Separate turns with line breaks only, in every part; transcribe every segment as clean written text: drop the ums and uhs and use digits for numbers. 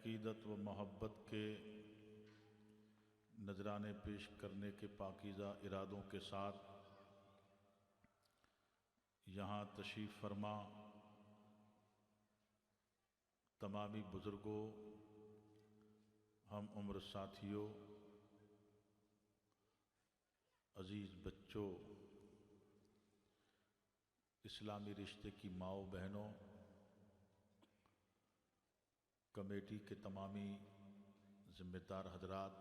अक़ीदत व मोहब्बत के नजराने पेश करने के पाकीज़ा इरादों के साथ यहाँ तशरीफ़ फरमा तमामी बुज़ुर्गों, हम उम्र साथियों, अज़ीज़ बच्चों, इस्लामी रिश्ते की माओ बहनों, कमेटी के तमामी ज़िम्मेदार हज़रात,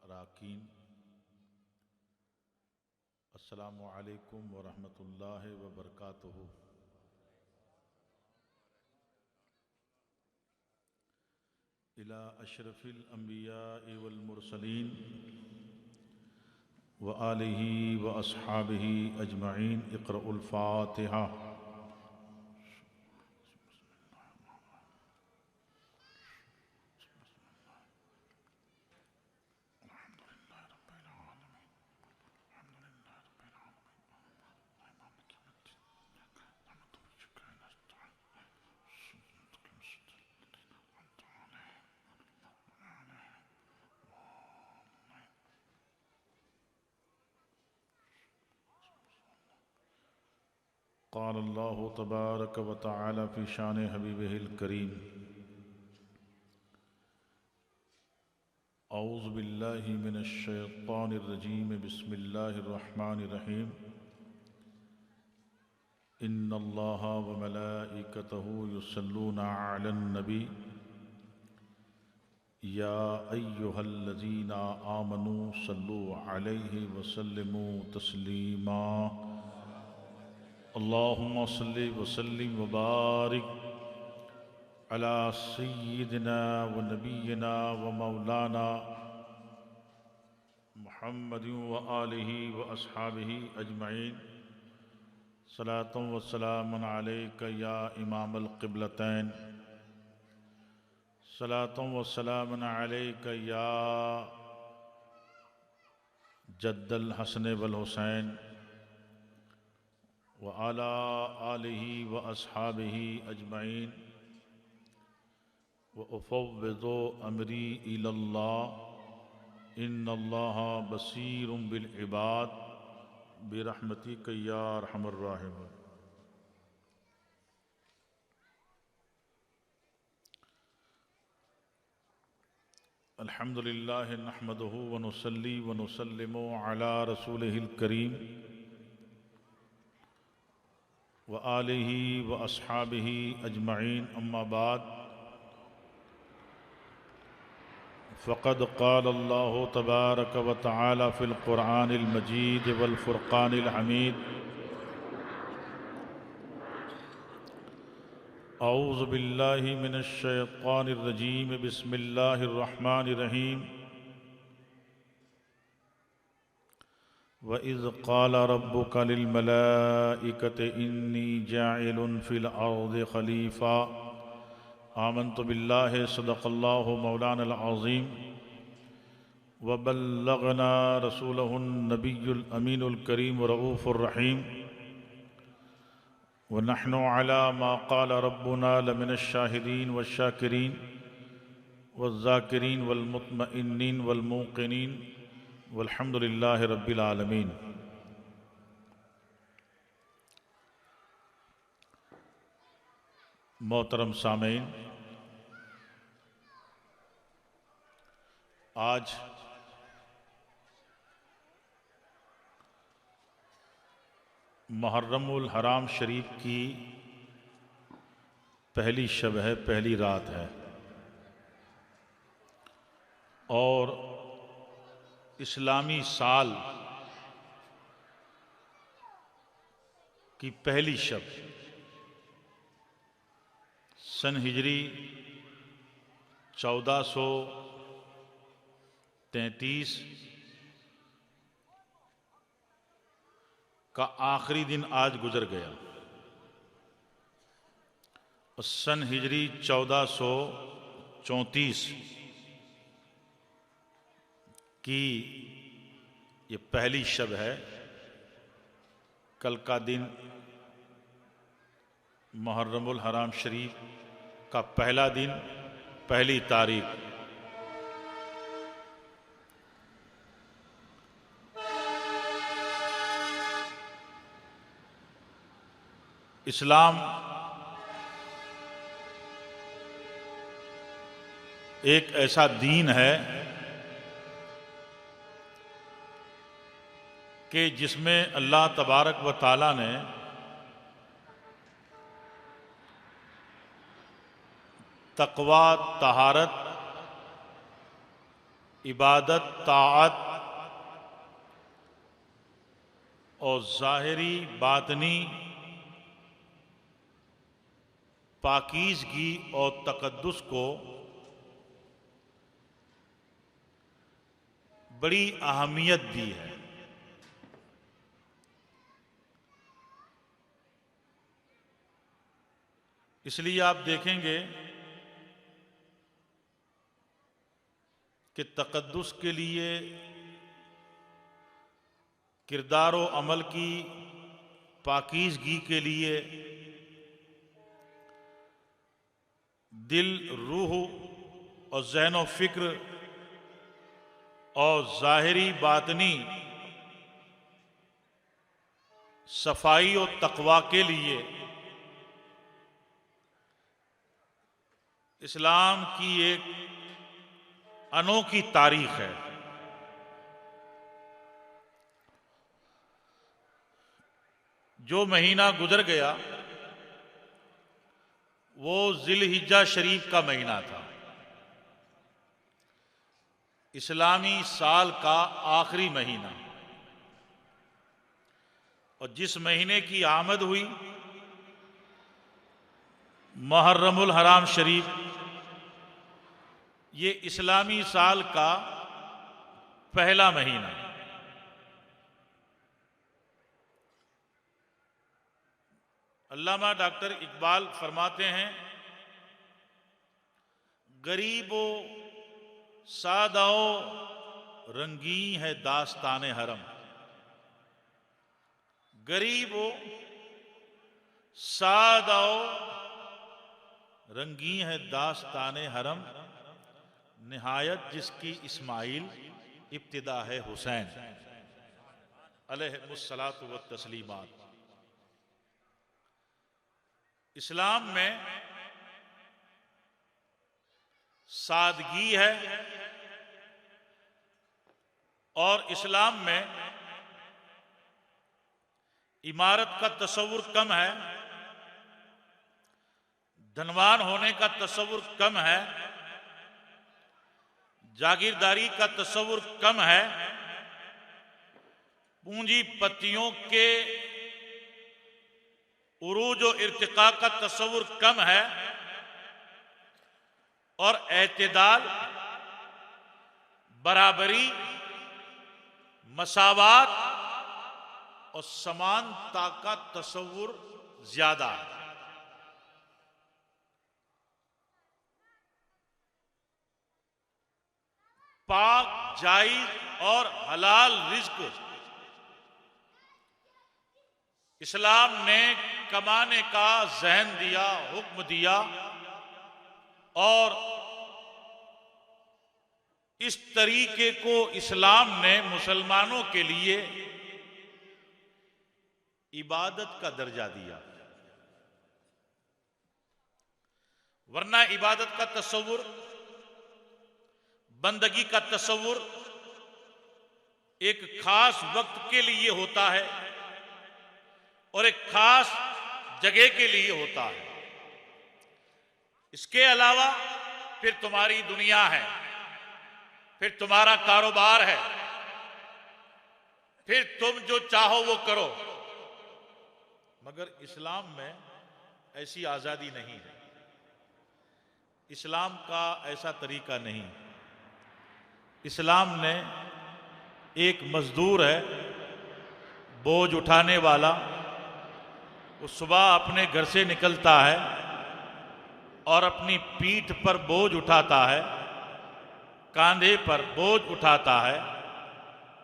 अराकीन, अस्सलामु अलैकुम व रहमतुल्लाहि व बरकातुहू। इला अशरफिल अंबिया'i वल मुरसलीन व आलिही व अस्हाबिही अजमईन। इक़रउल फ़ातिहा। क़ाल अल्लाहु तबारक व तआला फ़ी शान हबीबिहिल करीम। औज़ु बिल्लाहि मिनश शैतानिर रजीम। बिस्मिल्लाहिर रहमानिर रहीम। इन्नल्लाहा व मलाइकतहु युसल्लूना अलन नबी या अय्युहल्लज़ीना आमनू सल्लु अलैहि व सल्लिमू तस्लीमा। अल्लाहुम्मा सल्लि व सल्लिम व बारिक अला सय्यिदिना व नबिय्यिना व मौलाना मुहम्मदिन व आलिही व अस्हाबिही अजमईन। सलातुन व सलामुन अलैका या इमामल क़िबलतैन। सलातुन व सलामुन अलैका या जद्दल हसन वल हुसैन व अला आलिही व अस्हाबिही अजमईन। व उफ़व्विज़ु अमरी इलल्लाह इन्नल्लाहा बसीरुम बिल इबाद बिरहमतिका या अरहमर राहिमीन। अल्हम्दुलिल्लाहि नहमदुहु व नुसल्ली व नुसल्लिमु अला रसूलिहिल करीम व आलिही व अस्हाबिही अजमईन। अम्मा बाद फ़क़द क़ाल अल्लाहु तबारक व तआला फ़िल क़ुरआनिल मजीद वल फ़ुरक़ानिल हमीद। औज़ु बिल्लाहि मिनश शैतानिर रजीम। बिस्मिल्लाहिर रहमानिर रहीम। व इज़ क़ाल रब्बुका लिल मलाइकति इन्नी जाइलुन फ़िल अर्दि ख़लीफ़ा। आमन्तु बिल्लाहि सदक़ल्लाहु मौलानल अज़ीम व बल्लग़ना रसूलहुन नबियुल अमीनुल करीम रऊफ़ुर रहीम। व नहनु अला मा क़ाल रब्बुना लमिनश शाहिदीन वश्शाकिरीन वज़्ज़ाकिरीन वल मुत्मइन्नीन वल मूक़िनीन वल्हम्दुलिल्लाहि रब्बिल आलमीन। मोहतरम सामीन, आज मुहर्रमुल हराम शरीफ की पहली शब है, पहली रात है और इस्लामी साल की पहली शब सन हिजरी 1433 का आखिरी दिन आज गुजर गया और सन हिजरी 1434 की ये पहली शब है। कल का दिन मुहर्रमुल हराम शरीफ का पहला दिन पहली तारीख। इस्लाम एक ऐसा दीन है कि जिसमें अल्लाह तबारक व ताला ने तक़वा, तहारत, इबादत, ताअत और ज़ाहिरी बातनी पाकीज़गी और तक़द्दुस को बड़ी अहमियत दी है। इसलिए आप देखेंगे कि तक़द्दुस के लिए, किरदार व अमल की पाकीज़गी के लिए दिल, रूह और ज़हन व फ़िक्र और ज़ाहिरी बातनी सफाई और तक़वा के लिए इस्लाम की एक अनोखी तारीख है। जो महीना गुजर गया वो ज़िलहिज्जा शरीफ का महीना था, इस्लामी साल का आखिरी महीना। और जिस महीने की आमद हुई मुहर्रमुल हराम शरीफ, ये इस्लामी साल का पहला महीना। अल्लामा डॉक्टर इकबाल फरमाते हैं, गरीबो सादाओ रंगी है दास्ताने हरम। गरीबो सादाओ रंगी है दास्ताने हरम, निहायत जिसकी इस्माइल, इब्तिदा है हुसैन अलैहिस्सलातु व तस्लीमात। इस्लाम में सादगी है और इस्लाम में इमारत का तस्वुर कम है, धनवान होने का तस्वुर कम है, जागीरदारी का तस्वुर कम है, पूंजीपतियों के उरूज और इर्तिका का तस्वुर कम है और एतदाल, बराबरी, मसावात और समानता का तस्वुर ज्यादा है। पाक, जायज और हलाल रिज्क इस्लाम ने कमाने का ज़हन दिया, हुक्म दिया। और इस तरीके को इस्लाम ने मुसलमानों के लिए इबादत का दर्जा दिया। वरना इबादत का तस्वुर, बंदगी का तस्वुर एक खास वक्त के लिए होता है और एक खास जगह के लिए होता है। इसके अलावा फिर तुम्हारी दुनिया है, फिर तुम्हारा कारोबार है, फिर तुम जो चाहो वो करो। मगर इस्लाम में ऐसी आजादी नहीं है। इस्लाम का ऐसा तरीका नहीं। इस्लाम ने एक मजदूर है, बोझ उठाने वाला, वो सुबह अपने घर से निकलता है और अपनी पीठ पर बोझ उठाता है, कांधे पर बोझ उठाता है,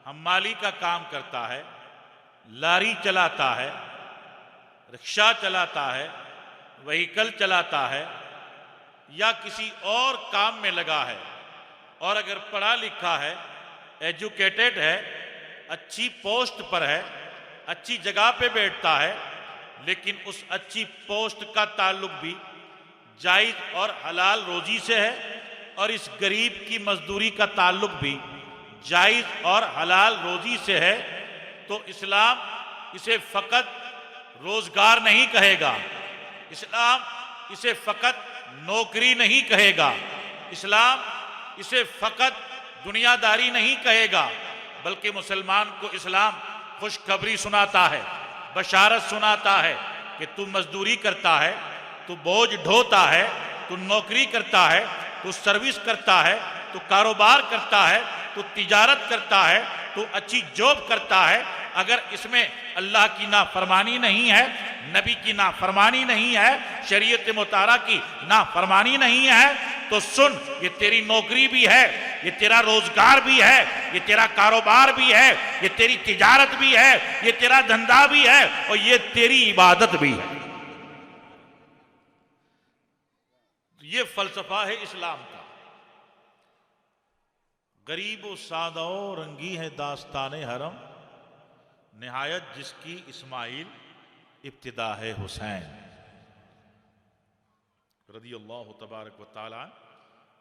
हम्माली का काम करता है, लारी चलाता है, रिक्शा चलाता है, व्हीकल चलाता है, या किसी और काम में लगा है, और अगर पढ़ा लिखा है, एजुकेटेड है, अच्छी पोस्ट पर है, अच्छी जगह पे बैठता है, लेकिन उस अच्छी पोस्ट का ताल्लुक भी जायज और हलाल रोजी से है, और इस गरीब की मजदूरी का ताल्लुक भी जायज और हलाल रोजी से है, तो इस्लाम इसे फकत रोजगार नहीं कहेगा, इस्लाम इसे फकत नौकरी नहीं कहेगा, इस्लाम इसे फकत दुनियादारी नहीं कहेगा, बल्कि मुसलमान को इस्लाम खुशखबरी सुनाता है, बशारत सुनाता है कि तू मजदूरी करता है, तू बोझ ढोता है, तू नौकरी करता है, तू सर्विस करता है, तू कारोबार करता है, तू तिजारत करता है, तू अच्छी जॉब करता है, अगर इसमें अल्लाह की नाफरमानी नहीं है, नबी की नाफरमानी नहीं है, शरीयत मुतारा की नाफरमानी नहीं है, तो सुन, ये तेरी नौकरी भी है, ये तेरा रोजगार भी है, ये तेरा कारोबार भी है, ये तेरी तिजारत भी है, ये तेरा धंधा भी है, और ये तेरी इबादत भी है। ये फलसफा है इस्लाम का। गरीब सादा रंगी है दास्ताने हरम, निहायत जिसकी इस्माइल इब्तिदा है हुसैन। रदी अल्लाह तबारक व तआला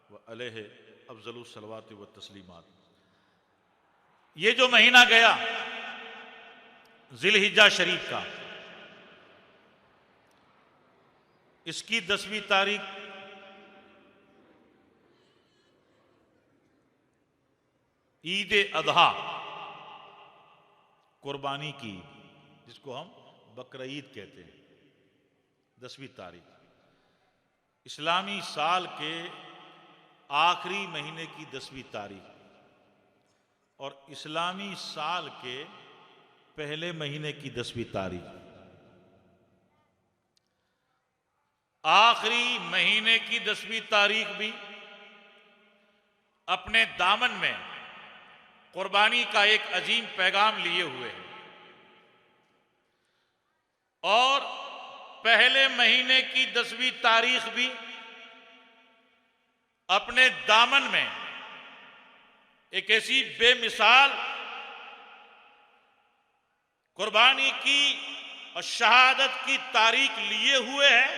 व अलैहि अफजलु सलवात व तस्लीमात। ये जो महीना गया जिलहिज्जा शरीफ का, इसकी 10वीं तारीख ईद अदहा, कुर्बानी की, जिसको हम बकरा ईद कहते हैं, 10वीं तारीख इस्लामी साल के आखिरी महीने की 10वीं तारीख, और इस्लामी साल के पहले महीने की 10वीं तारीख। आखिरी महीने की 10वीं तारीख भी अपने दामन में कुर्बानी का एक अजीम पैगाम लिए हुए है, और पहले महीने की 10वीं तारीख भी अपने दामन में एक ऐसी बेमिसाल कुर्बानी की और शहादत की तारीख लिए हुए है,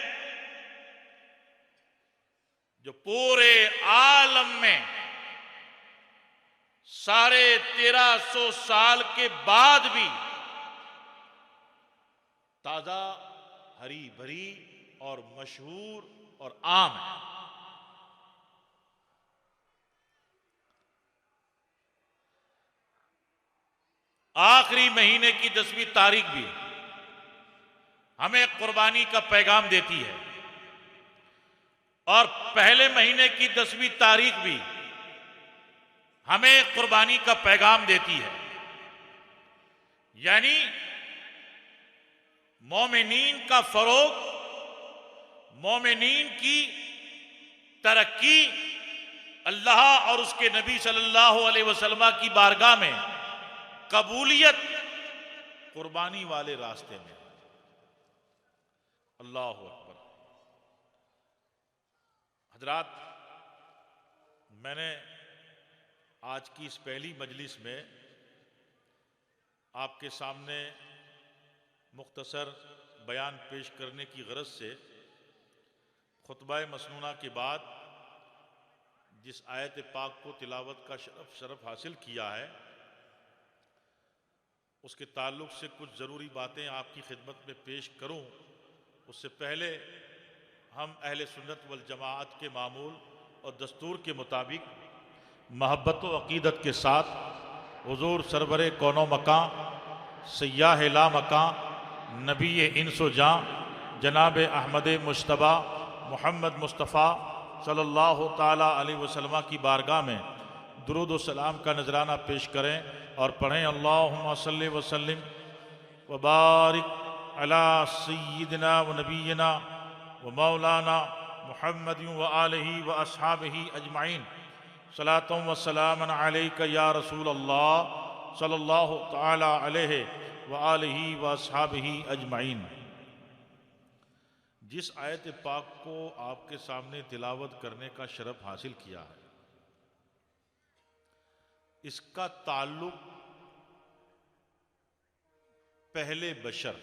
जो पूरे आलम में साढ़े 1300 साल के बाद भी ताजा, हरी भरी और मशहूर और आम है। आखिरी महीने की 10वीं तारीख भी हमें कुर्बानी का पैगाम देती है, और पहले महीने की 10वीं तारीख भी हमें कुर्बानी का पैगाम देती है। यानी मोमिनीन का फरोग, मोमिनीन की तरक्की अल्लाह और उसके नबी सल्लल्लाहु अलैहि वसल्लम की बारगाह में कबूलियत कुर्बानी वाले रास्ते में। अल्लाह अकबर। हजरात, मैंने आज की इस पहली मजलिस में आपके सामने मुख्तसर बयान पेश करने की गरज से खुतबा मसनूना के बाद जिस आयत पाक को तिलावत का शरफ हासिल किया है, उसके ताल्लुक से कुछ ज़रूरी बातें आपकी खिदमत में पेश करूं। उससे पहले हम अहले सुन्नत वल जमाअत के मामूल और दस्तूर के मुताबिक महब्बत व अक़ीदत के साथ हुज़ूर सरवरे कौनो मकां सय्याह ला मकां नबी इंसो जां जनाब अहमद मुश्तबा मोहम्मद मुस्तफ़ा सल्लल्लाहु ताला अलैहि वसल्लम की बारगाह में दुरूद व सलाम का नजराना पेश करें और पढ़ें, अल्लाहुम्मा सल्लि व सल्लिम व बारिक अला सय्यिदिना व नबीना व मौलाना मुहम्मद व आलिहि व अस्हाबिहि अजमाइन सलातुम व सलामन अलैका या रसूल अल्लाह सल्लल्लाहु ताला अलैहि व आलिहि व अस्हाबिहि अजमाइन। जिस आयत पाक को आपके सामने तिलावत करने का शरफ हासिल किया है, इसका ताल्लुक पहले बशर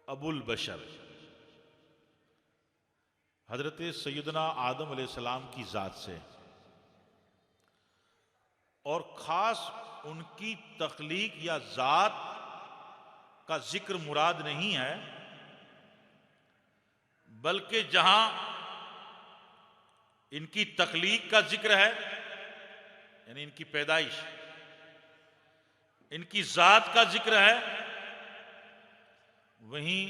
अबुल बशर हजरत सैयदना आदम अलैहिस्सलाम की जात से, और खास उनकी तख्लीक या जात का जिक्र मुराद नहीं है, बल्कि जहां इनकी तख्लीक का जिक्र है, यानी इनकी पैदाइश, इनकी जात का जिक्र है, वहीं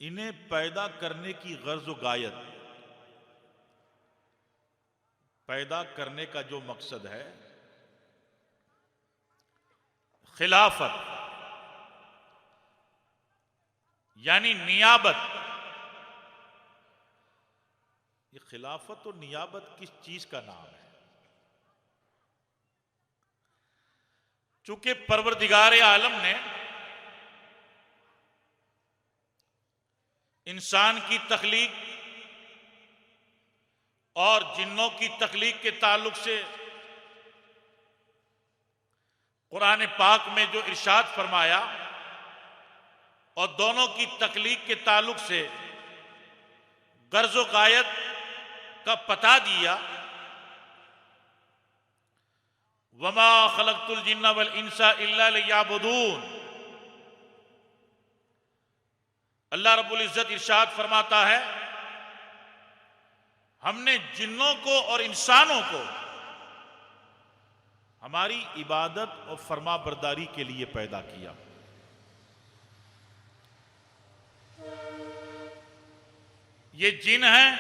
इन्हें पैदा करने की गर्ज व गायत, पैदा करने का जो मकसद है, खिलाफत यानी नियाबत। ये खिलाफत और नियाबत किस चीज का नाम है? चूंकि परवरदिगार आलम ने इंसान की तख्लीक और जिन्नों की तख्लीक के ताल्लुक से कुरान पाक में जो इरशाद फरमाया, और दोनों की तख्लीक के ताल्लुक से गर्ज व गायत का पता दिया, वमा खलक़तुल जिन्ना वल इंसा इल्ला लियअबुदून। अल्लाह रब्बुल इज्जत इरशाद फरमाता है, हमने जिन्नों को और इंसानों को हमारी इबादत और फरमा बरदारी के लिए पैदा किया। ये जिन हैं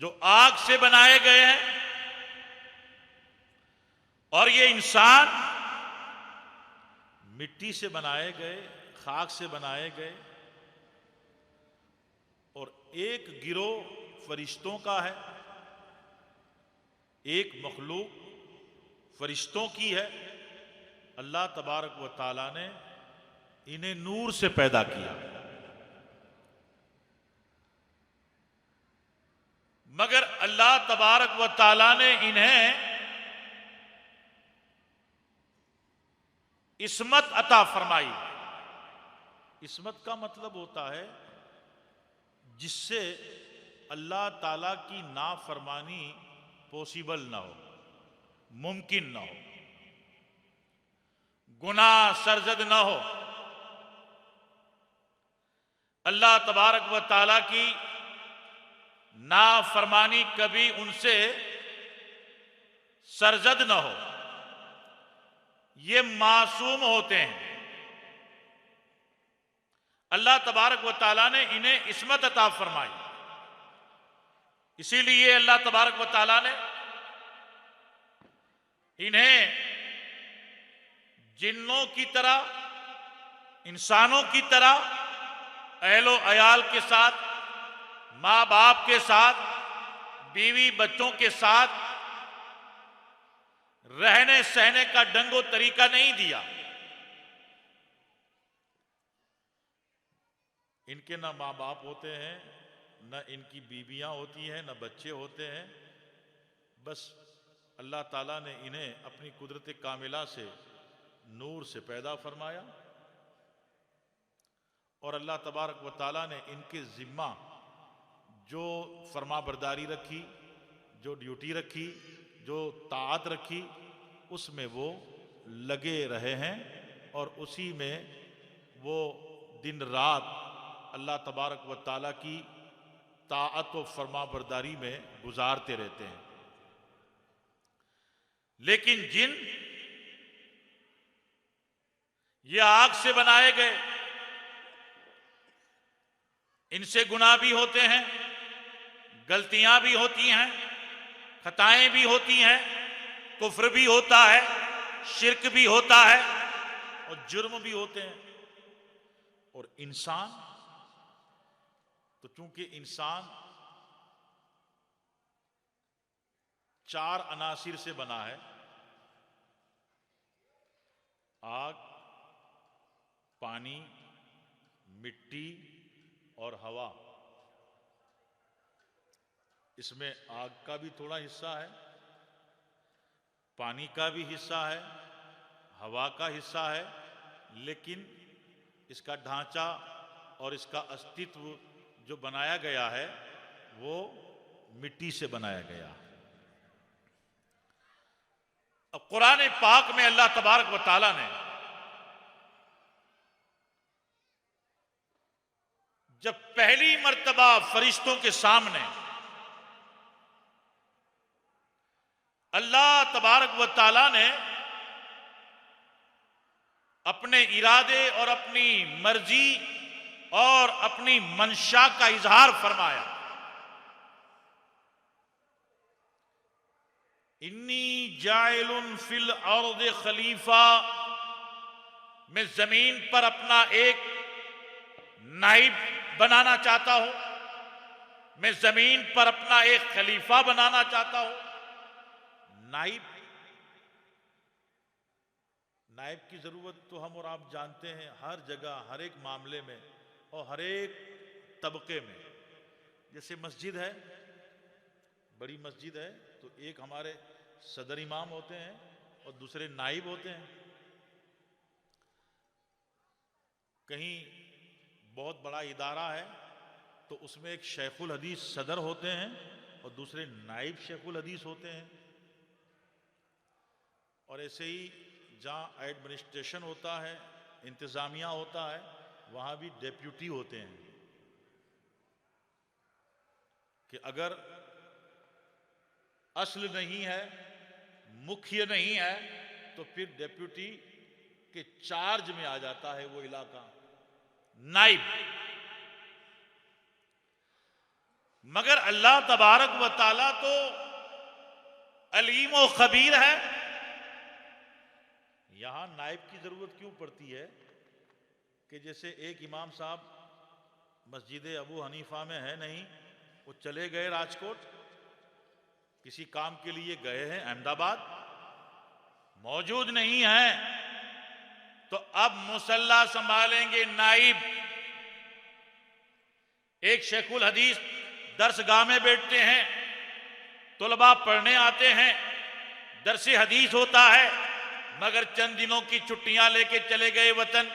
जो आग से बनाए गए हैं, और ये इंसान मिट्टी से बनाए गए, खाक से बनाए गए, और एक गिरोह फरिश्तों का है, एक मखलूक फरिश्तों की है। अल्लाह तबारक व तआला ने इन्हें नूर से पैदा किया, मगर अल्लाह तबारक व तआला ने इन्हें इस्मत अता फरमाई। इस्मत का मतलब होता है जिससे अल्लाह ताला की नाफरमानी पॉसिबल ना हो, मुमकिन ना हो, गुनाह सरजद ना हो। अल्लाह तबारक व ताला की नाफरमानी कभी उनसे सरजद ना हो। ये मासूम होते हैं। अल्लाह तबारक व ताला ने इन्हें इस्मत अता फरमाई। इसीलिए अल्लाह तबारक व ताला ने इन्हें जिन्नों की तरह, इंसानों की तरह अहलो अयाल के साथ, माँ बाप के साथ, बीवी बच्चों के साथ रहने सहने का ढंगो तरीका नहीं दिया। इनके ना माँ बाप होते हैं, न इनकी बीवियां होती हैं, न बच्चे होते हैं। बस अल्लाह ताला ने इन्हें अपनी कुदरत कामिला से नूर से पैदा फरमाया, और अल्लाह तबारक व ताला ने इनके जिम्मा जो फरमा बरदारी रखी, जो ड्यूटी रखी, जो ताअत रखी, उसमें वो लगे रहे हैं, और उसी में वो दिन रात अल्लाह तबारक व ताला की ताअत व फरमा बरदारी में गुजारते रहते हैं। लेकिन जिन, ये आग से बनाए गए, इनसे गुनाह भी होते हैं, गलतियां भी होती हैं, खताएं भी होती हैं, कुफ्र भी होता है, शिर्क भी होता है, और जुर्म भी होते हैं। और इंसान तो चूंकि इंसान 4 अनासिर से बना है, आग, पानी, मिट्टी और हवा, इसमें आग का भी थोड़ा हिस्सा है, पानी का भी हिस्सा है, हवा का हिस्सा है, लेकिन इसका ढांचा और इसका अस्तित्व जो बनाया गया है वो मिट्टी से बनाया गया है। अब कुरान पाक में अल्लाह तबारक व तआला ने जब पहली मर्तबा फरिश्तों के सामने अल्लाह तबारक व तआला ने अपने इरादे और अपनी मर्जी और अपनी मंशा का इजहार फरमाया, इन्नी जाइलुन फिल अर्द खलीफा, मैं जमीन पर अपना एक नाइब बनाना चाहता हूं, मैं जमीन पर अपना एक खलीफा बनाना चाहता हूं। नाइब की जरूरत तो हम और आप जानते हैं, हर जगह हर एक मामले में और हर एक तबके में। जैसे मस्जिद है, बड़ी मस्जिद है तो एक हमारे सदर इमाम होते हैं और दूसरे नाइब होते हैं। कहीं बहुत बड़ा इदारा है तो उसमें एक शेखुल हदीस सदर होते हैं और दूसरे नाइब शेखुल हदीस होते हैं। और ऐसे ही जहाँ एडमिनिस्ट्रेशन होता है, इंतजामिया होता है, वहाँ भी डेप्यूटी होते हैं कि अगर असल नहीं है, मुख्य नहीं है, तो फिर डेप्यूटी के चार्ज में आ जाता है वो इलाका, नाइब। मगर अल्लाह तबारक व तआला तो अलीम व खबीर है, यहां नाइब की जरूरत क्यों पड़ती है कि जैसे एक इमाम साहब मस्जिद अबू हनीफा में है नहीं, वो चले गए राजकोट, किसी काम के लिए गए हैं अहमदाबाद, मौजूद नहीं है, तो अब मुसल्ला संभालेंगे नाइब। एक शेखुल हदीस दर्सगाह में बैठते हैं, तुलबा पढ़ने आते हैं, दरसे हदीस होता है, मगर चंद दिनों की छुट्टियां लेके चले गए वतन,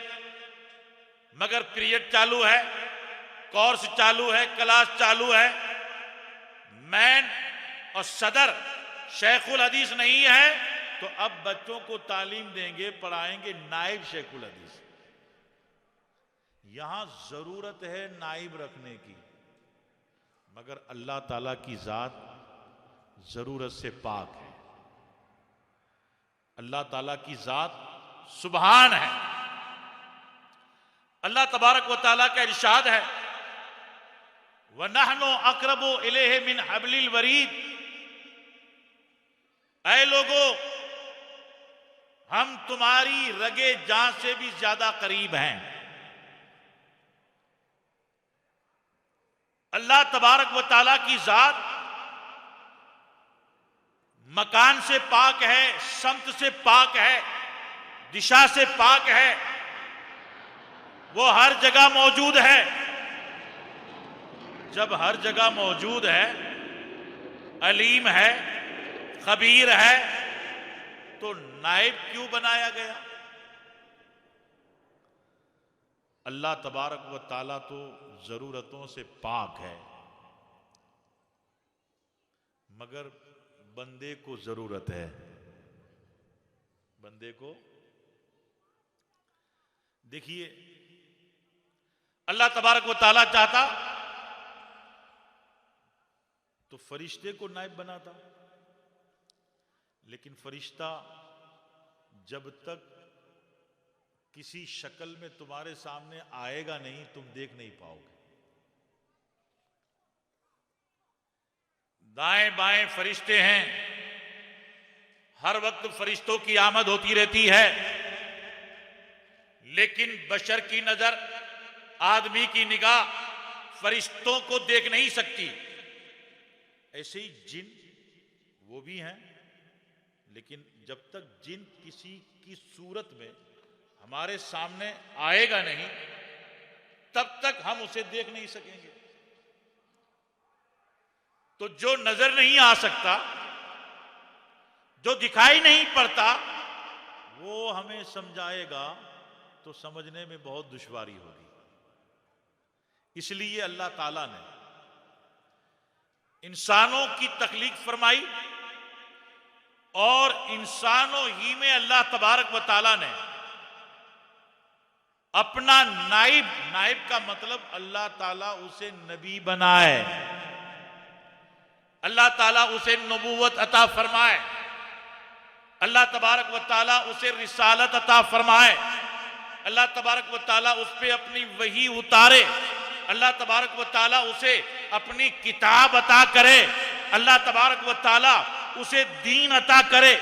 मगर पीरियड चालू है, कोर्स चालू है, क्लास चालू है, मैन और सदर शेखुल हदीस नहीं है, तो अब बच्चों को तालीम देंगे, पढ़ाएंगे नाइब शेखुल हदीस। यहां जरूरत है नाइब रखने की, मगर अल्लाह ताला की जात जरूरत से पाक है। अल्लाह ताला की जात सुबहान है। अल्लाह तबारक व तआला का इरशाद है, व नहनु अक़रबु इलैहि मिन हब्लिल वरीद, ऐ लोगो हम तुम्हारी रगे जान से भी ज्यादा करीब हैं। अल्लाह तबारक व तआला की जात मकान से पाक है, समत से पाक है, दिशा से पाक है, वो हर जगह मौजूद है। जब हर जगह मौजूद है, अलीम है, खबीर है, तो नाइब क्यों बनाया गया? अल्लाह तबारक व तआला तो जरूरतों से पाक है, मगर बंदे को जरूरत है। बंदे को देखिए, अल्लाह तबारक व तआला चाहता तो फरिश्ते को नाइब बनाता, लेकिन फरिश्ता जब तक किसी शक्ल में तुम्हारे सामने आएगा नहीं, तुम देख नहीं पाओगे। दाएं बाएं फरिश्ते हैं, हर वक्त फरिश्तों की आमद होती रहती है, लेकिन बशर की नजर, आदमी की निगाह फरिश्तों को देख नहीं सकती। ऐसे ही जिन वो भी हैं, लेकिन जब तक जिन किसी की सूरत में हमारे सामने आएगा नहीं, तब तक हम उसे देख नहीं सकेंगे। तो जो नजर नहीं आ सकता, जो दिखाई नहीं पड़ता, वो हमें समझाएगा तो समझने में बहुत दुश्वारी होगी। इसलिए अल्लाह ताला ने इंसानों की तख्लीक फरमाई और इंसानों ही में अल्लाह तबारक व ताला ने अपना नाइब, नाइब का मतलब अल्लाह ताला उसे नबी बनाए, अल्लाह ताला उसे नबूवत अता फरमाए, अल्लाह तबारक व ताला उसे रिसालत अता फरमाए, अल्लाह तबारक व ताला उस पे अपनी वही उतारे, अल्लाह तबारक व ताला उसे अपनी किताब अता करे, अल्लाह तबारक व ताला उसे दीन अता करे,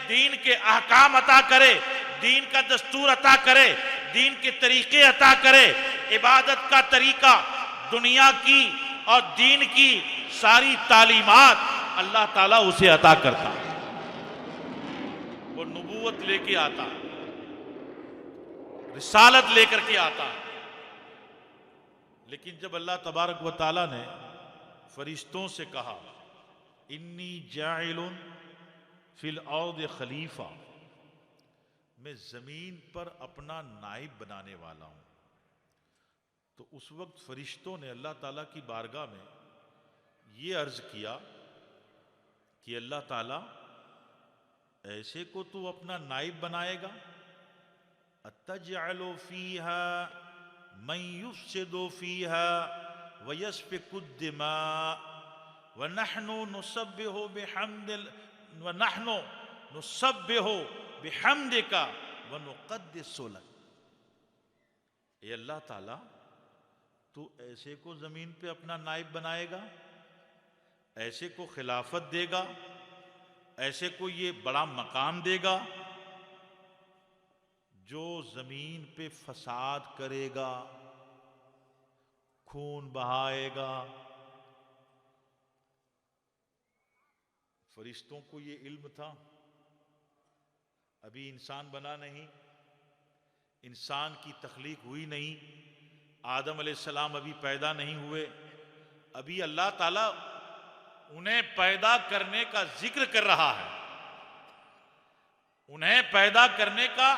दीन के अहकाम अता करे, दीन का दस्तूर अता करे, दीन के तरीके अता करे, इबादत का तरीका, दुनिया की और दीन की सारी तालीमात अल्लाह ताला उसे अता करता। वो नबूवत लेके आता, रिसालत लेकर के आता। लेकिन जब अल्लाह तबारक व ताला ने फरिश्तों से कहा, इन्नी जाइलुन फिल अर्द खलीफा, मैं जमीन पर अपना नाइब बनाने वाला हूं, तो उस वक्त फरिश्तों ने अल्लाह ताला की बारगाह में ये अर्ज किया कि अल्लाह ताला, ऐसे को तू अपना नाइब बनाएगा? अतजअलु फीहा मन युफ्सिदु फीहा व यस्फिकु दिमा व नहनु नुसब्बिहु बिहम्दिका व नुक़द्दिसु लक। ए अल्लाह ताला, तू ऐसे को जमीन पे अपना नाइब बनाएगा, ऐसे को खिलाफत देगा, ऐसे को ये बड़ा मकाम देगा जो जमीन पे फसाद करेगा, खून बहाएगा। फरिश्तों को ये इल्म था, अभी इंसान बना नहीं, इंसान की तख्लीक हुई नहीं, आदम अलैहिस्सलाम अभी पैदा नहीं हुए, अभी अल्लाह ताला उन्हें पैदा करने का जिक्र कर रहा है, उन्हें पैदा करने का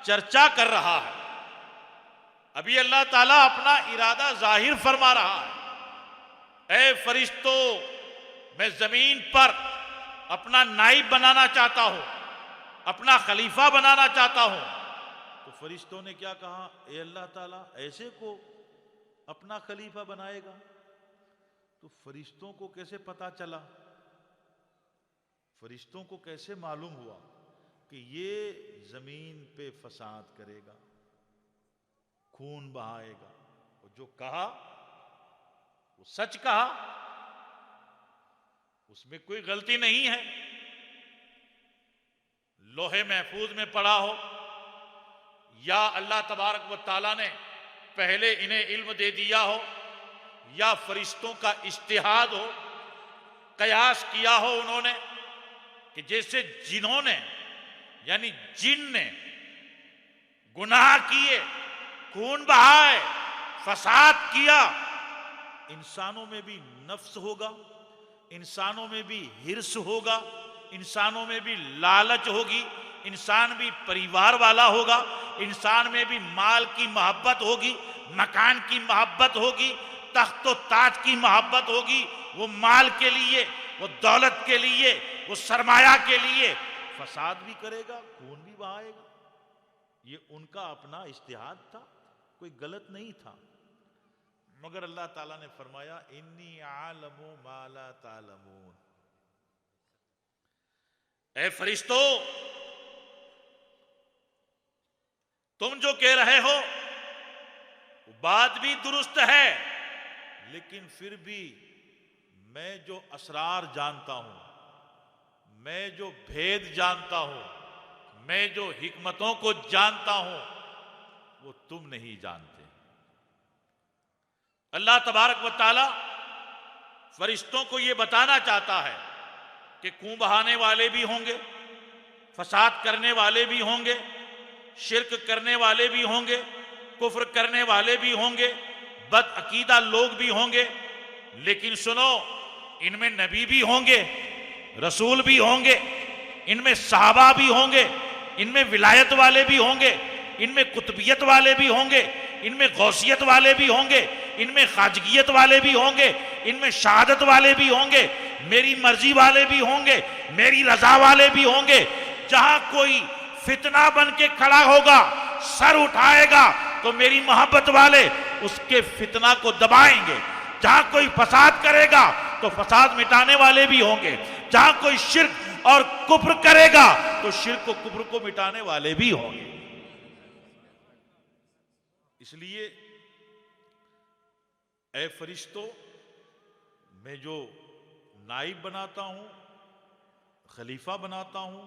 चर्चा कर रहा है। अभी अल्लाह ताला अपना इरादा जाहिर फरमा रहा है। ऐ फरिश्तों, मैं जमीन पर अपना नाइब बनाना चाहता हूं, अपना खलीफा बनाना चाहता हूं। तो फरिश्तों ने क्या कहा? ए अल्लाह ताला, ऐसे को अपना खलीफा बनाएगा? तो फरिश्तों को कैसे पता चला, फरिश्तों को कैसे मालूम हुआ कि ये जमीन पे फसाद करेगा, खून बहाएगा? और जो कहा वो सच कहा, उसमें कोई गलती नहीं है। लोहे महफूज में पड़ा हो या अल्लाह तबारक व ताला ने पहले इन्हें इल्म दे दिया हो, या फरिश्तों का इज्तिहाद हो, कयास किया हो उन्होंने कि जैसे जिन्होंने यानी जिन ने गुनाह किए, खून बहाए, फसाद किया, इंसानों में भी नफ्स होगा, इंसानों में भी हिर्स होगा, इंसानों में भी लालच होगी, इंसान भी परिवार वाला होगा, इंसान में भी माल की मोहब्बत होगी, मकान की मोहब्बत होगी, तख्त व ताज की मोहब्बत होगी। वो माल के लिए, वो दौलत के लिए, वो सरमाया के लिए फसाद भी करेगा, खून भी बहाएगा। ये उनका अपना इज्तिहाद था, कोई गलत नहीं था। मगर अल्लाह ताला ने फरमाया, इन्नी आलमु मा ला तालमून। ऐ फरिश्तों, तुम जो कह रहे हो वो बात भी दुरुस्त है, लेकिन फिर भी मैं जो असरार जानता हूं, मैं जो भेद जानता हूं, मैं जो हिकमतों को जानता हूं, वो तुम नहीं जानते। अल्लाह तबारक व ताला फरिश्तों को यह बताना चाहता है कि खून बहाने वाले भी होंगे, फसाद करने वाले भी होंगे, शिर्क करने वाले भी होंगे, कुफ्र करने वाले भी होंगे, बदअकीदा लोग भी होंगे, लेकिन सुनो, इनमें नबी भी होंगे, रसूल भी होंगे, इनमें सहाबा भी होंगे, इनमें विलायत वाले भी होंगे, इनमें कुतबियत वाले भी होंगे, इनमें गौसियत वाले भी होंगे, इनमें खाजगियत वाले भी होंगे, इनमें शहादत वाले भी होंगे, मेरी मर्जी वाले भी होंगे, मेरी रजा वाले भी होंगे। जहां कोई फितना बन के खड़ा होगा, सर उठाएगा, तो मेरी मोहब्बत वाले उसके फितना को दबाएंगे। जहां कोई फसाद करेगा तो फसाद मिटाने वाले भी होंगे। जहां कोई शिर्क और कुफ्र करेगा तो शिर्क को कुफ्र को मिटाने वाले भी होंगे। इसलिए ऐ फरिश्तों, मैं जो नाइब बनाता हूं, खलीफा बनाता हूं,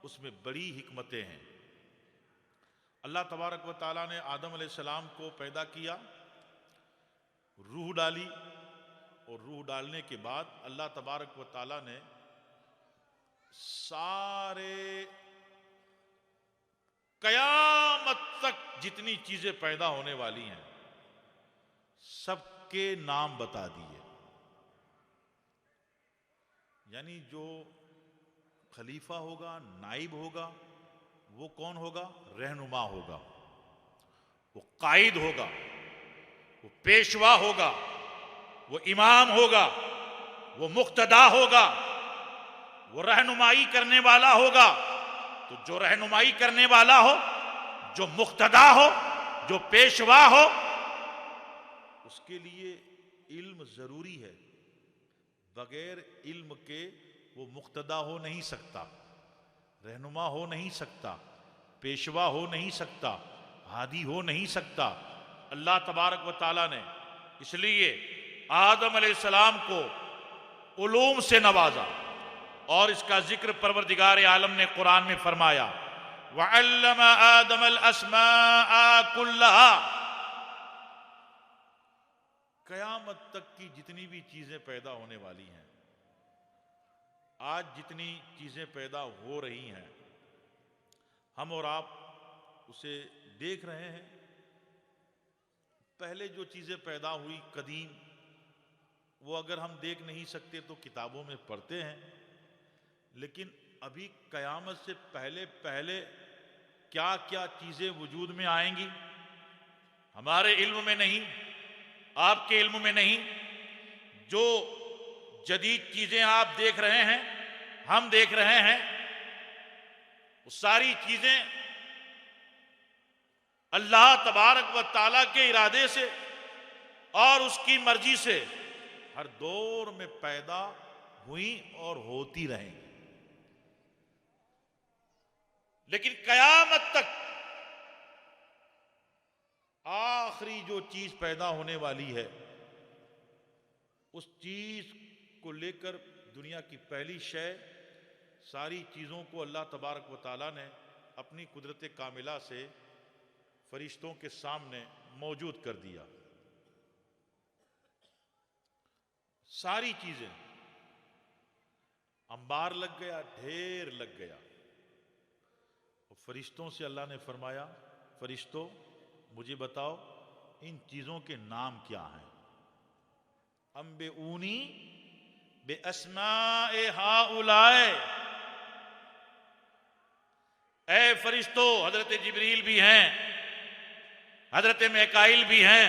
उसमें बड़ी हिकमतें हैं। अल्लाह तबारक व तआला ने आदम अलैहिस्सलाम को पैदा किया, रूह डाली, और रूह डालने के बाद अल्लाह तबारक व तआला ने सारे कयामत तक जितनी चीजें पैदा होने वाली हैं सबके नाम बता दिए। यानी जो खलीफा होगा, नाइब होगा, वो कौन होगा? रहनुमा होगा, वो कायद होगा, वो पेशवा होगा, वो इमाम होगा, वो मुक्तदा होगा, वो रहनुमाई करने वाला होगा। तो जो रहनुमाई करने वाला हो, जो मुक्तदा हो, जो पेशवा हो, उसके लिए इल्म जरूरी है। बगैर इल्म के वो मुक्तदा हो नहीं सकता, रहनुमा हो नहीं सकता, पेशवा हो नहीं सकता, हादी हो नहीं सकता। अल्लाह तबारक व तआला ने इसलिए आदम अलैहिस्सलाम को उलूम से नवाजा, और इसका जिक्र परवरदिगार आलम ने कुरान में फरमाया, वअल्लम आदम अल अस्माअ कुल्लहा। कयामत तक की जितनी भी चीजें पैदा होने वाली हैं, आज जितनी चीजें पैदा हो रही हैं, हम और आप उसे देख रहे हैं। पहले जो चीजें पैदा हुई कदीम, वो अगर हम देख नहीं सकते तो किताबों में पढ़ते हैं, लेकिन अभी कयामत से पहले पहले क्या क्या चीजें वजूद में आएंगी, हमारे इल्म में नहीं, आपके इल्म में नहीं। जो जदीद चीजें आप देख रहे हैं, हम देख रहे हैं, वो सारी चीजें अल्लाह तबारक व तआला के इरादे से और उसकी मर्जी से हर दौर में पैदा हुई और होती रहेंगी। लेकिन कयामत तक आखिरी जो चीज पैदा होने वाली है, उस चीज को लेकर दुनिया की पहली शय, सारी चीजों को अल्लाह तबारक व तआला ने अपनी कुदरत कामिला से फरिश्तों के सामने मौजूद कर दिया। सारी चीजें, अंबार लग गया, ढेर लग गया। फरिश्तों से अल्लाह ने फरमाया, फरिश्तों मुझे बताओ इन चीजों के नाम क्या हैं? अम्बेऊनी बे अस्माए हाउलाए। ऐ फरिश्तों, हजरत जिब्रील भी हैं, हजरत मिकाईल भी हैं,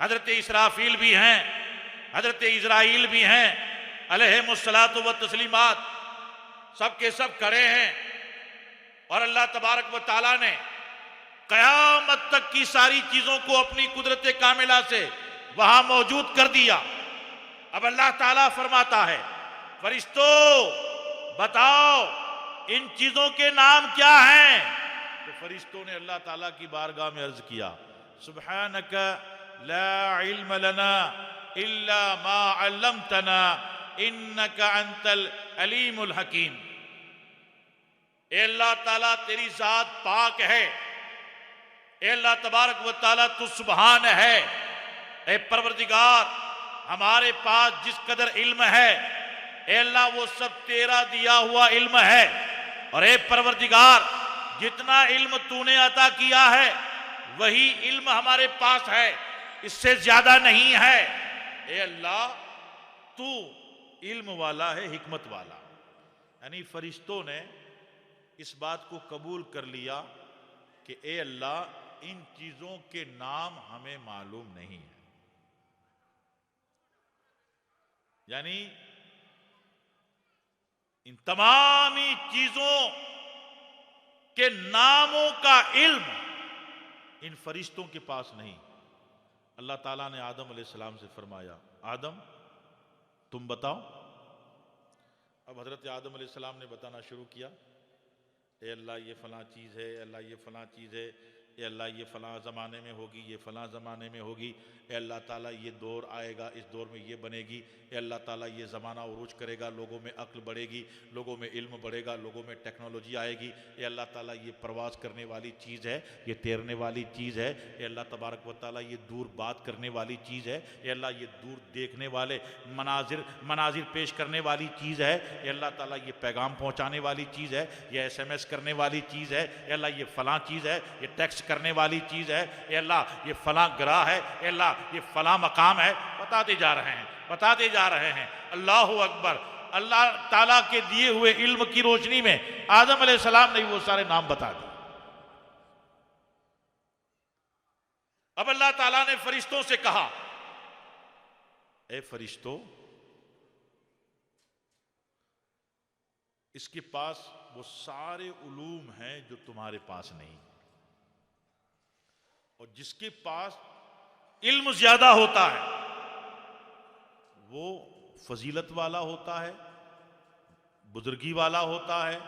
हजरत इसराफील भी हैं, हजरत इजराइल भी हैं, अलैहिमुस्सलातु व तस्लीमात, सबके सब खड़े हैं। और अल्लाह तबारक व तआला ने कयामत तक की सारी चीजों को अपनी कुदरत कामिला से वहां मौजूद कर दिया। अब अल्लाह ताला फरमाता है, फरिश्तों बताओ इन चीजों के नाम क्या हैं? तो फरिश्तों ने अल्लाह ताला की बारगाह में अर्ज किया, सुब्हानक ला इल्म लना इल्ला मा अल्लमतना इन्नका अंतल अलीमुल हकीम। ए अल्लाह ताला तेरी जात पाक है, ए अल्लाह तबारक व तआला तू सुबहान है। ए परवरदिगार, हमारे पास जिस कदर इल्म है, ए अल्लाह वो सब तेरा दिया हुआ इल्म है। और ए परवरदिगार, जितना इल्म तूने अता किया है वही इल्म हमारे पास है, इससे ज्यादा नहीं है। ए अल्लाह, तू इल्म वाला है, हिकमत वाला। यानी फरिश्तों ने इस बात को कबूल कर लिया कि ए अल्लाह, इन चीजों के नाम हमें मालूम नहीं है। यानी इन तमामी चीजों के नामों का इल्म इन फरिश्तों के पास नहीं। अल्लाह ताला ने आदम अलैहिस्सलाम से फरमाया, आदम तुम बताओ। अब हजरत आदम अलैहिस्सलाम ने बताना शुरू किया, ए अल्लाह ये फलां चीज़ है, अल्लाह ये फलां चीज़ है, ए अल्लाह ये फलां ज़माने में होगी, ये फलां ज़माने में होगी, ए अल्लाह ताला ये दौर आएगा, इस दौर में ये बनेगी, ए अल्लाह ताला ये ज़माना उरूज करेगा, लोगों में अक्ल बढ़ेगी, लोगों में इल्म बढ़ेगा, लोगों में टेक्नोलॉजी आएगी, ए अल्लाह ताला ये परवाज़ करने वाली चीज़ है, ये तैरने वाली चीज़ है, ए अल्लाह तबारक व तआला ये दूर बात करने वाली चीज़ है, ए अल्लाह ये दूर देखने वाले मनाजिर पेश करने वाली चीज़ है, ए अल्लाह ताला ये पैगाम पहुँचाने वाली चीज़ है, ये SMS करने वाली चीज़ है, ए अल्लाह ये फलां चीज़ है, ये टेक्स्ट करने वाली चीज़ है, ए अल्लाह ये फलां ग्रह है, ए अल्लाह ये फलां मकाम है। बताते जा रहे हैं, बताते जा रहे हैं। अल्लाहु अकबर। अल्लाह ताला के दिए हुए इल्म की रोशनी में आदम अलैहिस्सलाम ने वो सारे नाम बता दिए। अब अल्लाह ताला ने फरिश्तों से कहा, ए फरिश्तों, इसके पास वो सारे उलूम हैं जो तुम्हारे पास नहीं, और जिसके पास इल्म ज्यादा होता है वो फजीलत वाला होता है, बुजुर्गी वाला होता है,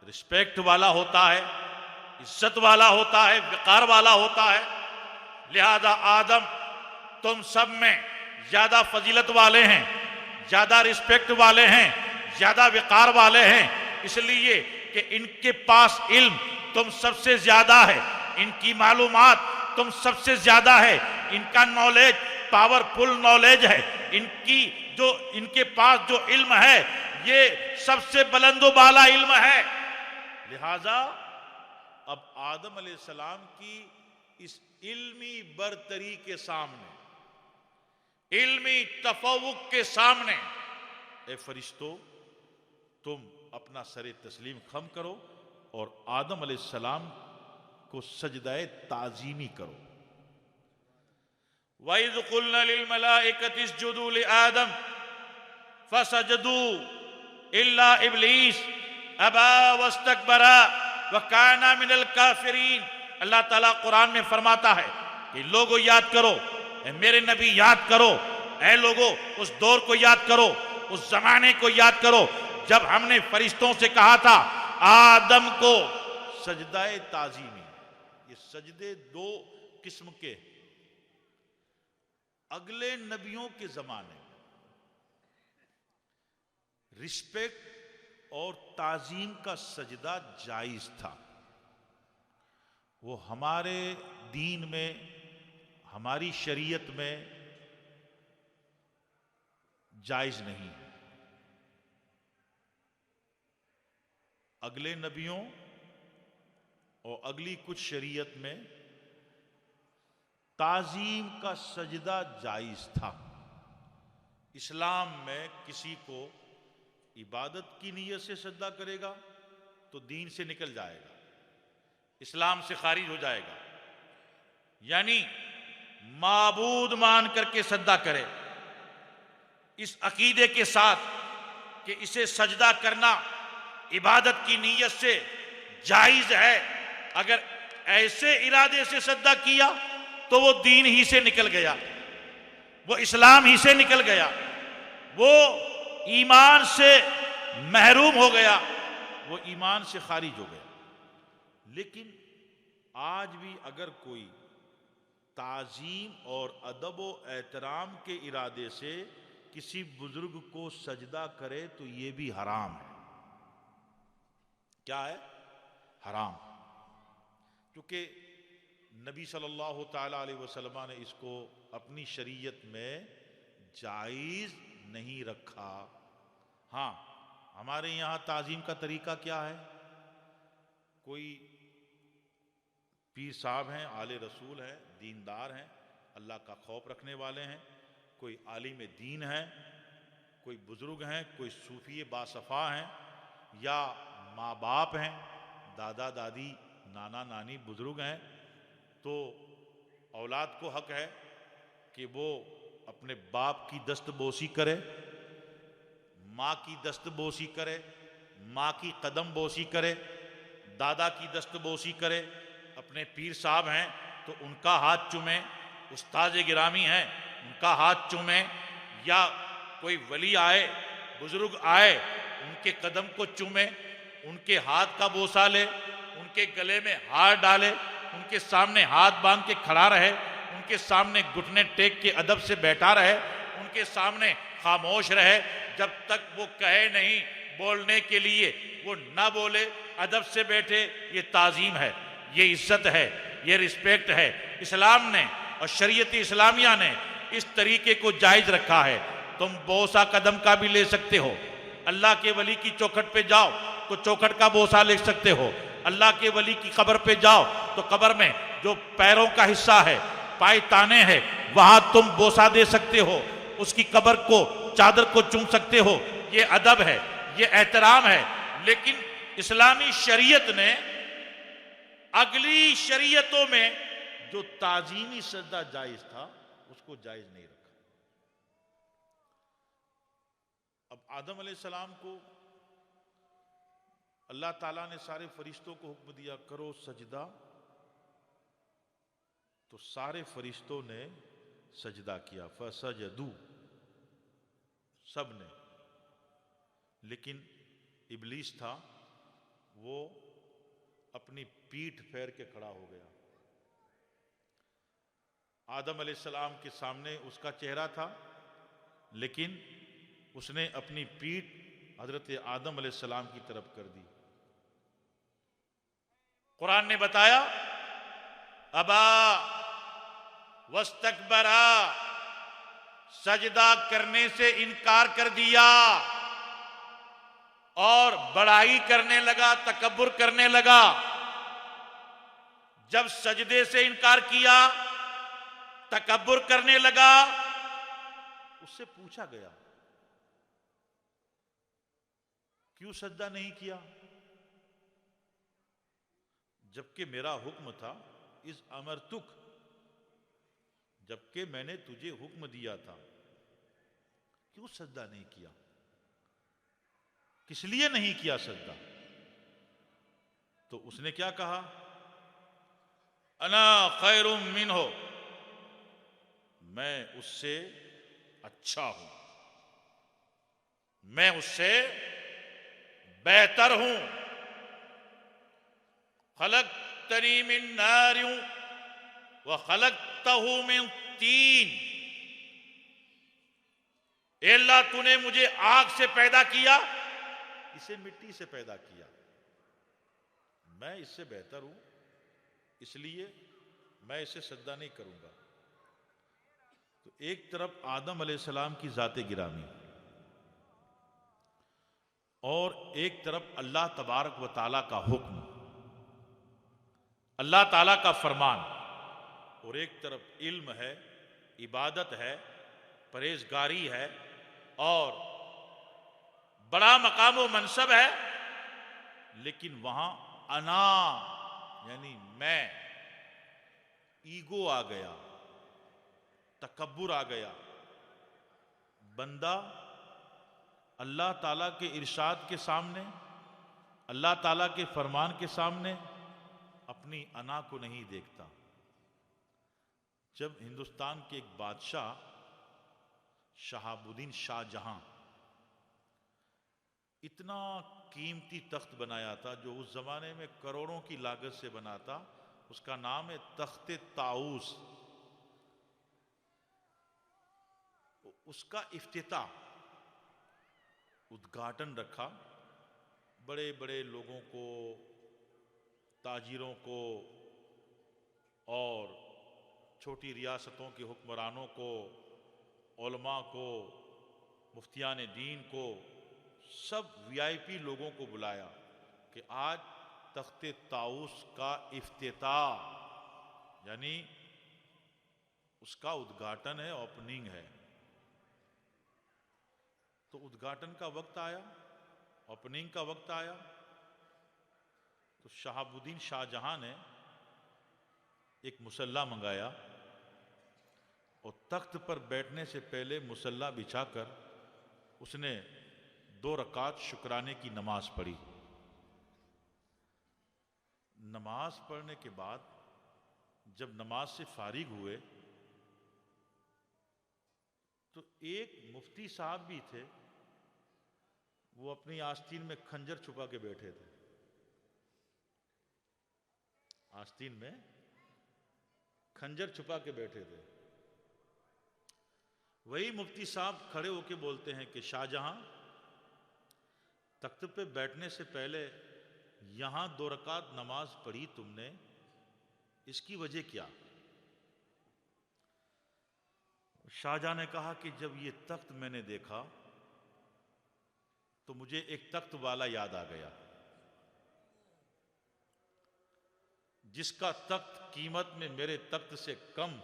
रिस्पेक्ट वाला होता है, इज्जत वाला होता है, वकार वाला होता है। लिहाजा आदम, तुम सब में ज्यादा फजीलत वाले हैं, ज्यादा रिस्पेक्ट वाले हैं, ज्यादा वकार वाले हैं, इसलिए कि इनके पास इल्म तुम सबसे ज्यादा है, इनकी मालूमात तुम सबसे ज्यादा है, इनका नॉलेज पावरफुल नॉलेज है, इनके पास जो इल्म है ये सबसे बुलंदो बाला इल्म है। लिहाजा अब आदम अलैहिस्सलाम की इस इल्मी बरतरी के सामने, इल्मी तफावुक के सामने, ए फरिश्तों, तुम अपना सरे तस्लीम खम करो और आदम अलैहिस्सलाम को सजदाए ताजीमी करो। वइज़ क़ुल्ना लिल मलाइकति इस्जुदू लि आदम फसजदू इल्ला इब्लीस अबा वस्तकबरा व काना मिनल काफिरीन। अल्लाह ताला कुरान में फरमाता है कि लोगों याद करो, मेरे नबी याद करो, ऐ लोगों उस दौर को याद करो, उस जमाने को याद करो जब हमने फरिश्तों से कहा था आदम को सजदाए ताजीमी। ये सजदे दो किस्म के, अगले नबियों के जमाने में रिस्पेक्ट और ताजीम का सजदा जायज था, वो हमारे दीन में, हमारी शरीयत में जायज नहीं है। अगले नबियों और अगली कुछ शरीयत में ताजीम का सजदा जायज था। इस्लाम में किसी को इबादत की नीयत से सजदा करेगा तो दीन से निकल जाएगा, इस्लाम से खारिज हो जाएगा। यानी माबूद मान करके सजदा करे इस अकीदे के साथ कि इसे सजदा करना इबादत की नीयत से जायज है। अगर ऐसे इरादे से सजदा किया तो वो दीन ही से निकल गया, वो इस्लाम ही से निकल गया, वो ईमान से महरूम हो गया, वो ईमान से खारिज हो गया। लेकिन आज भी अगर कोई ताजीम और अदब व एहतराम के इरादे से किसी बुजुर्ग को सजदा करे तो ये भी हराम है। क्या है? हराम। क्योंकि नबी सल्लल्लाहु ताला अलैहि वसल्लम ने इसको अपनी शरीयत में जायज नहीं रखा। हाँ, हमारे यहाँ ताजीम का तरीका क्या है? कोई पीर साहब हैं, आले रसूल हैं, दीनदार हैं, अल्लाह का खौफ रखने वाले हैं, कोई आलिम दीन है, कोई बुजुर्ग हैं, कोई सूफी बासफ़ा हैं, या माँ बाप हैं, दादा दादी नाना नानी बुजुर्ग हैं, तो औलाद को हक है कि वो अपने बाप की दस्तबोसी करे, माँ की दस्तबोसी करे, माँ की कदम बोसी करे, दादा की दस्तबोसी करे। अपने पीर साहब हैं तो उनका हाथ चूमे, उस्ताद गिरामी हैं उनका हाथ चूमे, या कोई वली आए, बुजुर्ग आए, उनके कदम को चूमे, उनके हाथ का बोसा ले, उनके गले में हार डाले, उनके सामने हाथ बांध के खड़ा रहे, उनके सामने घुटने टेक के अदब से बैठा रहे, उनके सामने खामोश रहे, जब तक वो कहे नहीं बोलने के लिए वो ना बोले, अदब से बैठे। ये ताजीम है, ये इज्जत है, ये रिस्पेक्ट है। इस्लाम ने और शरीयत इस्लामिया ने इस तरीके को जायज रखा है। तुम बोसा कदम का भी ले सकते हो, अल्लाह के वली की चौखट पे जाओ तो चौखट का बोसा ले सकते हो, अल्लाह के वली की कब्र पे जाओ तो कब्र में जो पैरों का हिस्सा है, पाय ताने हैं, वहां तुम बोसा दे सकते हो, उसकी कब्र को, चादर को चूम सकते हो। ये अदब है, ये एहतराम है। लेकिन इस्लामी शरीयत ने अगली शरीयतों में जो ताजीमी सजदा जायज था उसको जायज नहीं रखा। अब आदम अलैहिस्सलाम को अल्लाह ताला ने सारे फरिश्तों को हुक्म दिया करो सजदा, तो सारे फरिश्तों ने सजदा किया, फसजदू, सब ने। लेकिन इब्लीस था, वो अपनी पीठ फेर के खड़ा हो गया। आदम अलैहिस्सलाम के सामने उसका चेहरा था, लेकिन उसने अपनी पीठ हजरत आदम अलैहिस्सलाम की तरफ कर दी। कुरान ने बताया अबा वस्तकबरा, सजदा करने से इनकार कर दिया और बड़ाई करने लगा, तकब्बुर करने लगा। जब सजदे से इनकार किया, तकब्बुर करने लगा, उससे पूछा गया क्यों सजदा नहीं किया, जबकि मेरा हुक्म था इस अमरतुक, जबकि मैंने तुझे हुक्म दिया था, क्यों सजदा नहीं किया, किस लिए नहीं किया सजदा? तो उसने क्या कहा, अना खैरुम मिन्हो, मैं उससे अच्छा हूं, मैं उससे बेहतर हूं। खलक़तनी मिन नारिन व खलक़तहू मिन तीन, ए अल्लाह तूने मुझे आग से पैदा किया, इसे मिट्टी से पैदा किया, मैं इससे बेहतर हूं, इसलिए मैं इसे सजदा नहीं करूंगा। तो एक तरफ आदम अलैहिस्सलाम की जाते गिरामी और एक तरफ अल्लाह तबारक व ताला का हुक्म, अल्लाह ताला का फरमान, और एक तरफ इल्म है, इबादत है, परहेजगारी है और बड़ा मकाम व मनसब है, लेकिन वहां अना यानी मैं, ईगो आ गया, तकब्बुर आ गया। बंदा अल्लाह ताला के इरशाद के सामने, अल्लाह ताला के फरमान के सामने अपनी अना को नहीं देखता। जब हिंदुस्तान के एक बादशाह शहाबुद्दीन शाहजहां इतना कीमती तख्त बनाया था, जो उस जमाने में करोड़ों की लागत से बना था, उसका नाम है तख्ते ताऊस। उसका इफ्तिताह, उद्घाटन रखा, बड़े बड़े लोगों को, ताजिरों को और छोटी रियासतों के हुक्मरानों को, उलमा को, मुफ्तियान दीन को, सब वीआईपी लोगों को बुलाया कि आज तख्ते ताऊस का इफ्तिताह, यानी उसका उद्घाटन है, ओपनिंग है। तो उद्घाटन का वक्त आया, ओपनिंग का वक्त आया, तो शहाबुद्दीन शाहजहां ने एक मुसल्ला मंगाया और तख्त पर बैठने से पहले मुसल्ला बिछाकर उसने 2 रकात शुक्राने की नमाज पढ़ी। नमाज पढ़ने के बाद जब नमाज से फारिग हुए तो एक मुफ्ती साहब भी थे, वो अपनी आस्तीन में खंजर छुपा के बैठे थे। आस्तीन में खंजर छुपा के बैठे थे। वही मुफ्ती साहब खड़े होके बोलते हैं कि शाहजहां, तख्त पे बैठने से पहले यहां 2 रकात नमाज पढ़ी तुमने, इसकी वजह क्या? शाहजहां ने कहा कि जब ये तख्त मैंने देखा तो मुझे एक तख्त वाला याद आ गया, जिसका तख्त कीमत में मेरे तख्त से कम,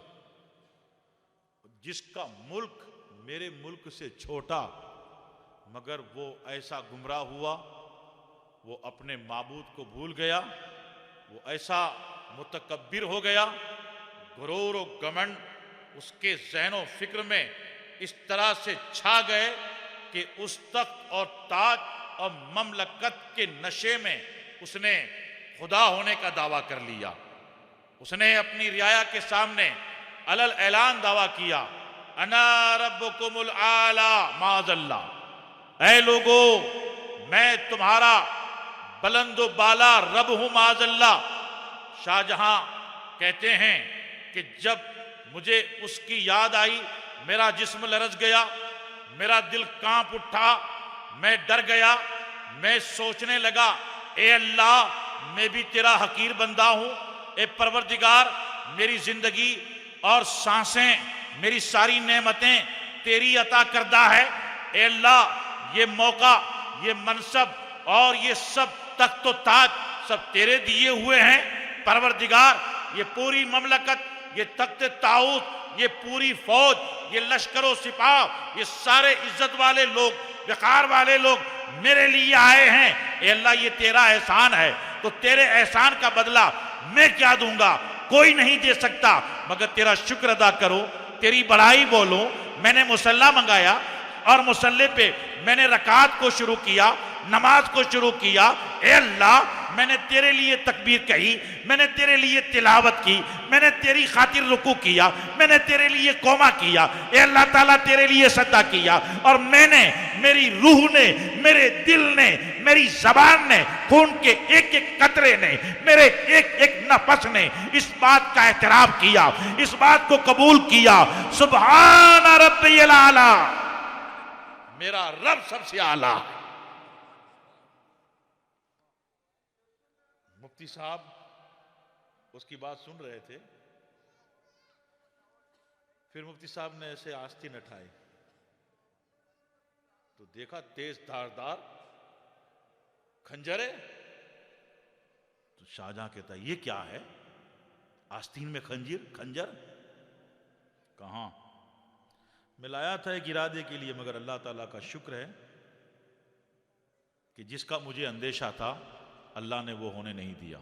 जिसका मुल्क मेरे मुल्क से छोटा, मगर वो ऐसा गुमराह हुआ, वो अपने माबूद को भूल गया, वो ऐसा मुतकब्बिर हो गया, गुरूर और घमंड उसके ज़हनो फिक्र में इस तरह से छा गए कि उस तख्त और ताज और ममलकत के नशे में उसने खुदा होने का दावा कर लिया। उसने अपनी रियाया के सामने अलल ऐलान दावा किया, अना रब्बुकुमुल आला माज़ल्ला, ऐ लोगो मैं तुम्हारा बुलंदो बाला रब हूं माज़ल्ला। शाहजहां कहते हैं कि जब मुझे उसकी याद आई, मेरा जिस्म लरज गया, मेरा दिल कांप उठा, मैं डर गया, मैं सोचने लगा, ए अल्लाह मैं भी तेरा हकीर बंदा हूं, ए परवरदिगार मेरी जिंदगी और सांसें, मेरी सारी नेमतें तेरी अता करदा है। ए अल्लाह ये मौका, ये मनसब और ये सब तख्त व ताज सब तेरे दिए हुए हैं। परवरदिगार ये पूरी ममलकत, ये तख्त ताऊस, ये पूरी फौज, ये लश्करों सिपाह, ये सारे इज्जत वाले लोग, वकार वाले लोग मेरे लिए आए हैं। ए अल्लाह ये तेरा एहसान है, तो तेरे एहसान का बदला मैं क्या दूंगा? कोई नहीं दे सकता, मगर तेरा शुक्र अदा करो, तेरी बड़ाई बोलो। मैंने मुसल्ला मंगाया और मुसल्ले पे मैंने रकात को शुरू किया, नमाज को शुरू किया। ए अल्लाह मैंने तेरे लिए तकबीर कही, मैंने तेरे लिए तिलावत की, मैंने तेरी खातिर रुकू किया, मैंने तेरे लिए कोमा किया। ए अल्लाह ताला तेरे लिए सद्दा किया, और मैंने, मेरी रूह ने, मेरे दिल ने, मेरी जबान ने, खून के एक एक कतरे ने, मेरे एक एक नफस ने इस बात का एहतराम किया, इस बात को कबूल किया, सुभान रब्बियल आला, मेरा रब सबसे आला। मुफ्ती साहब उसकी बात सुन रहे थे। फिर मुफ्ती साहब ने ऐसे आस्तीन उठाई तो देखा तेज धारदार खंजर है। तो शाहजहां कहता ये क्या है? आस्तीन में खंजर कहां? मैं लाया था एक इरादे के लिए, मगर अल्लाह ताला का शुक्र है कि जिसका मुझे अंदेशा था अल्लाह ने वो होने नहीं दिया।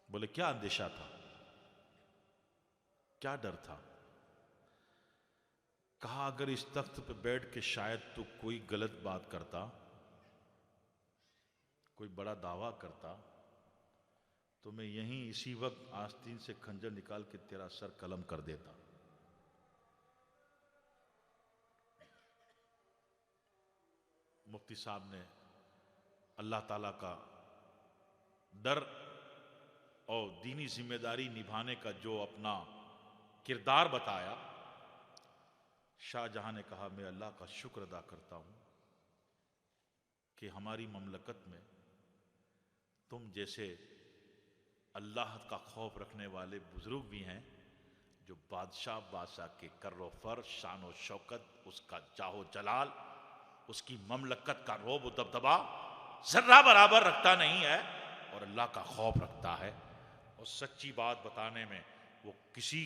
बोले क्या अंदेशा था, क्या डर था? कहा अगर इस तख्त पे बैठ के शायद तू कोई गलत बात करता, कोई बड़ा दावा करता, तो मैं यहीं इसी वक्त आस्तीन से खंजर निकाल के तेरा सर कलम कर देता। मुफ्ती साहब ने अल्लाह ताला का डर और दीनी जिम्मेदारी निभाने का जो अपना किरदार बताया, शाहजहां ने कहा मैं अल्लाह का शुक्र अदा करता हूं कि हमारी ममलकत में तुम जैसे अल्लाह का खौफ रखने वाले बुजुर्ग भी हैं, जो बादशाह के कर्रो फर, शान व शौकत, उसका जाहो जलाल, उसकी ममलकत का रोब दबदबा जर्रा बराबर रखता नहीं है और अल्लाह का खौफ रखता है और सच्ची बात बताने में वो किसी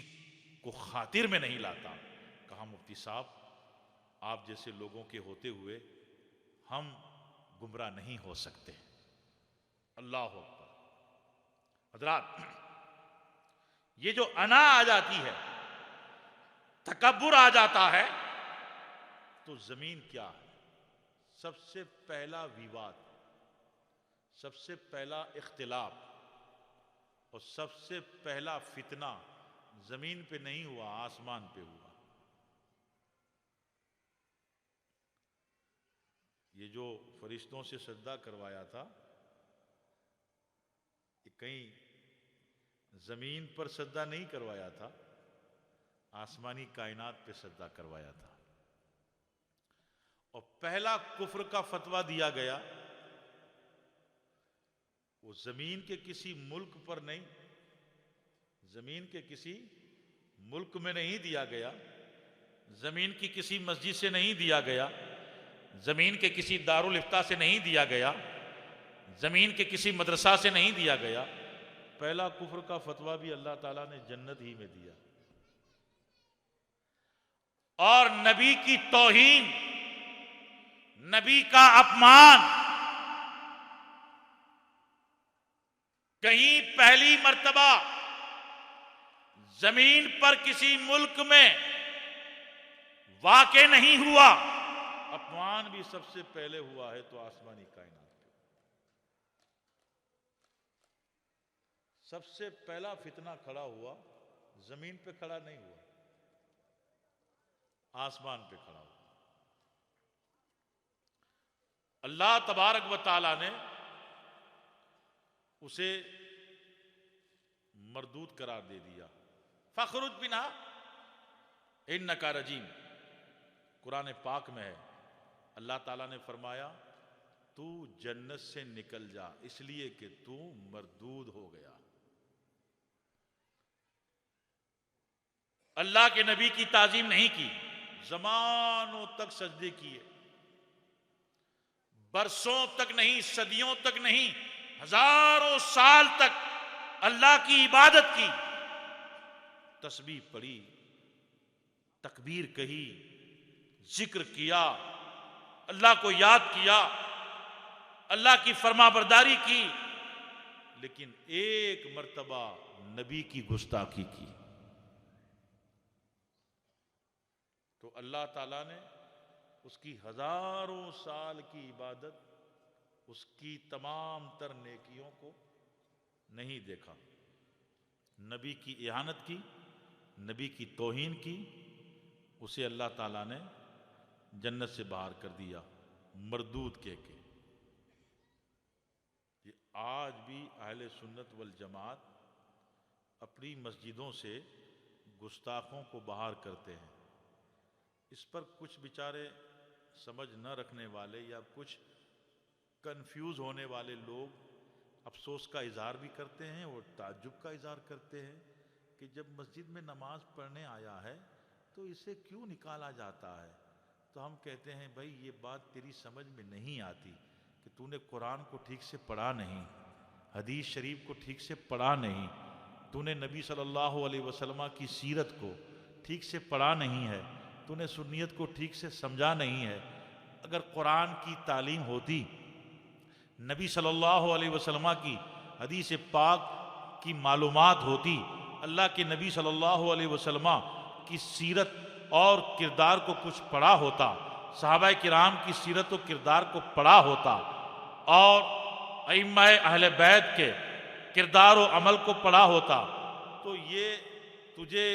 को खातिर में नहीं लाता। कहा मुफ्ती साहब, आप जैसे लोगों के होते हुए हम गुमराह नहीं हो सकते। अल्लाह अकबर। हजरात, ये जो अना आ जाती है, तकब्बुर आ जाता है, तो जमीन क्या है? सबसे पहला विवाद, सबसे पहला इख्तिलाफ और सबसे पहला फितना जमीन पे नहीं हुआ, आसमान पे हुआ। ये जो फरिश्तों से सजदा करवाया था, ये कहीं जमीन पर सजदा नहीं करवाया था, आसमानी कायनात पे सजदा करवाया था। और पहला कुफ्र का फतवा दिया गया, वो जमीन के किसी मुल्क पर नहीं, जमीन के किसी मुल्क में नहीं दिया गया, जमीन की किसी मस्जिद से नहीं दिया गया, जमीन के किसी दारुल इफ्ता से नहीं दिया गया, जमीन के किसी मदरसा से नहीं दिया गया। पहला कुफ्र का फतवा भी अल्लाह ताला ने जन्नत ही में दिया। और नबी की तौहीन, नबी का अपमान, कहीं पहली मर्तबा जमीन पर किसी मुल्क में वाक़े नहीं हुआ। अपमान भी सबसे पहले हुआ है तो आसमानी कायनात पे। सबसे पहला फितना खड़ा हुआ, जमीन पे खड़ा नहीं हुआ, आसमान पे खड़ा हुआ। अल्लाह तबारक व तआला ने उसे मरदूद करार दे दिया। फखरुज बिना इन्नका रजीम, कुरान पाक में है। अल्लाह ताला ने फरमाया, तू जन्नत से निकल जा इसलिए कि तू मरदूद हो गया। अल्लाह के नबी की ताजीम नहीं की, जमानों तक सजदे किए, बरसों तक नहीं, सदियों तक नहीं, हजारों साल तक अल्लाह की इबादत की, तस्बीह पढ़ी, तकबीर कही, जिक्र किया, अल्लाह को याद किया, अल्लाह की फरमाबरदारी की, लेकिन एक मर्तबा नबी की गुस्ताखी की तो अल्लाह ताला ने उसकी हजारों साल की इबादत, उसकी तमाम तर नेकियों को नहीं देखा। नबी की इहानत की, नबी की तौहीन की, उसे अल्लाह ताला ने जन्नत से बाहर कर दिया, मरदूद के। ये आज भी अहले सुन्नत वल जमात अपनी मस्जिदों से गुस्ताखों को बाहर करते हैं। इस पर कुछ बेचारे समझ न रखने वाले या कुछ कंफ्यूज होने वाले लोग अफसोस का इजहार भी करते हैं और ताज्जुब का इजहार करते हैं कि जब मस्जिद में नमाज पढ़ने आया है तो इसे क्यों निकाला जाता है। तो हम कहते हैं, भाई ये बात तेरी समझ में नहीं आती कि तूने कुरान को ठीक से पढ़ा नहीं, हदीस शरीफ को ठीक से पढ़ा नहीं, तूने नबी सल्लल्लाहु अलैहि वसल्लम की सीरत को ठीक से पढ़ा नहीं है, तूने सुन्नियत को ठीक से समझा नहीं है। अगर कुरान की तालीम होती, नबी सल्लल्लाहु अलैहि वसल्लम की हदीस पाक की मालूमात होती, अल्लाह के नबी सल्लल्लाहु अलैहि वसल्लम की सीरत और किरदार को कुछ पढ़ा होता, सहाबा किराम की सीरत और किरदार को पढ़ा होता और अइम्मा अहले बैत के किरदार और अमल को पढ़ा होता, तो ये तुझे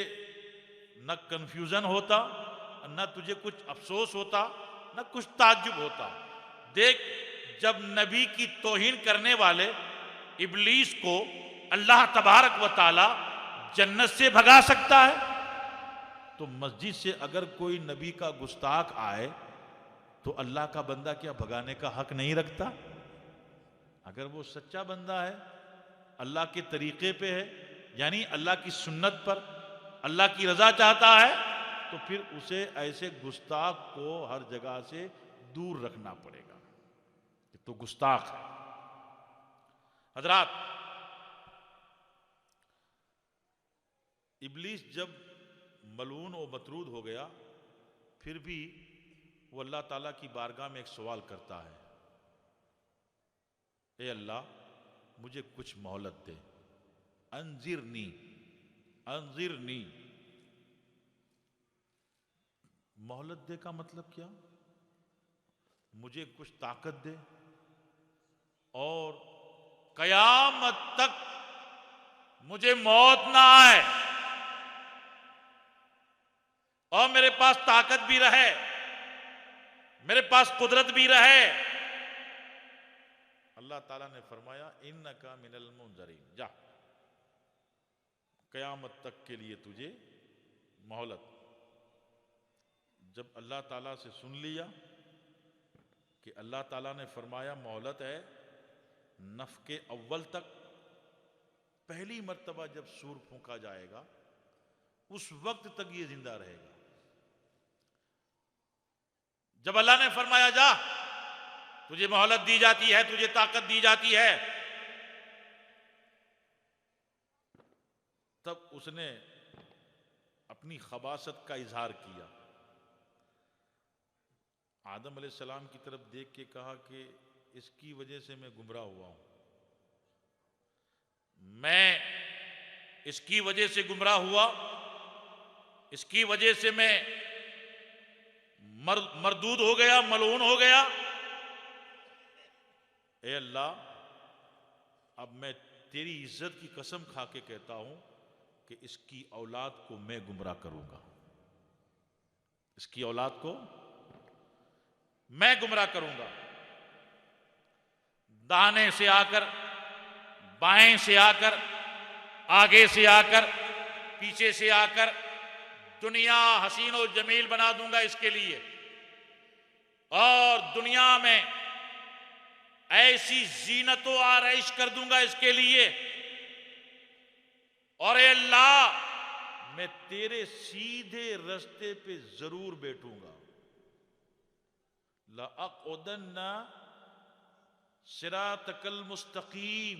न कन्फ्यूजन होता, न तुझे कुछ अफसोस होता, न कुछ ताज्जुब होता। देख, जब नबी की तौहीन करने वाले इब्लीस को अल्लाह तबारक व ताला जन्नत से भगा सकता है, तो मस्जिद से अगर कोई नबी का गुस्ताख आए तो अल्लाह का बंदा क्या भगाने का हक नहीं रखता? अगर वो सच्चा बंदा है, अल्लाह के तरीके पे है, यानी अल्लाह की सुन्नत पर अल्लाह की रजा चाहता है, तो फिर उसे ऐसे गुस्ताख को हर जगह से दूर रखना पड़ेगा। कि तू गुस्ताख है। हजरात, इब्लीस जब मलून और मतरूद हो गया, फिर भी वो अल्लाह ताला की बारगाह में एक सवाल करता है, ए अल्लाह मुझे कुछ मोहलत दे, अंजिरनी अंजिरनी। मोहलत दे का मतलब क्या? मुझे कुछ ताकत दे और कयामत तक मुझे मौत ना आए और मेरे पास ताकत भी रहे, मेरे पास कुदरत भी रहे। अल्लाह ताला ने फरमाया, इन्नका मिनल मुंजरीन, जा कयामत तक के लिए तुझे मोहलत। जब अल्लाह ताला से सुन लिया कि अल्लाह ताला ने फरमाया मोहलत है नफ के अव्वल तक, पहली मर्तबा जब सूर फूंका जाएगा उस वक्त तक ये जिंदा रहेगा। जब अल्लाह ने फरमाया जा तुझे मोहलत दी जाती है, तुझे ताकत दी जाती है, तब उसने अपनी खबासत का इजहार किया। आदम अलैहिस्सलाम की तरफ देख के कहा कि इसकी वजह से मैं गुमराह हुआ हूं, मैं इसकी वजह से गुमराह हुआ, इसकी वजह से मैं मरदूद हो गया, मलून हो गया। ए अल्लाह, अब मैं तेरी इज्जत की कसम खा के कहता हूं कि इसकी औलाद को मैं गुमराह करूंगा, इसकी औलाद को मैं गुमराह करूंगा। दाहिने से आकर, बाएं से आकर, आगे से आकर, पीछे से आकर दुनिया हसीन और जमील बना दूंगा इसके लिए, और दुनिया में ऐसी जीनत और आरइश कर दूंगा इसके लिए। और ए अल्लाह, मैं तेरे सीधे रास्ते पे जरूर बैठूंगा। लअक़उदन्ना सिरातकल मुस्तकीम,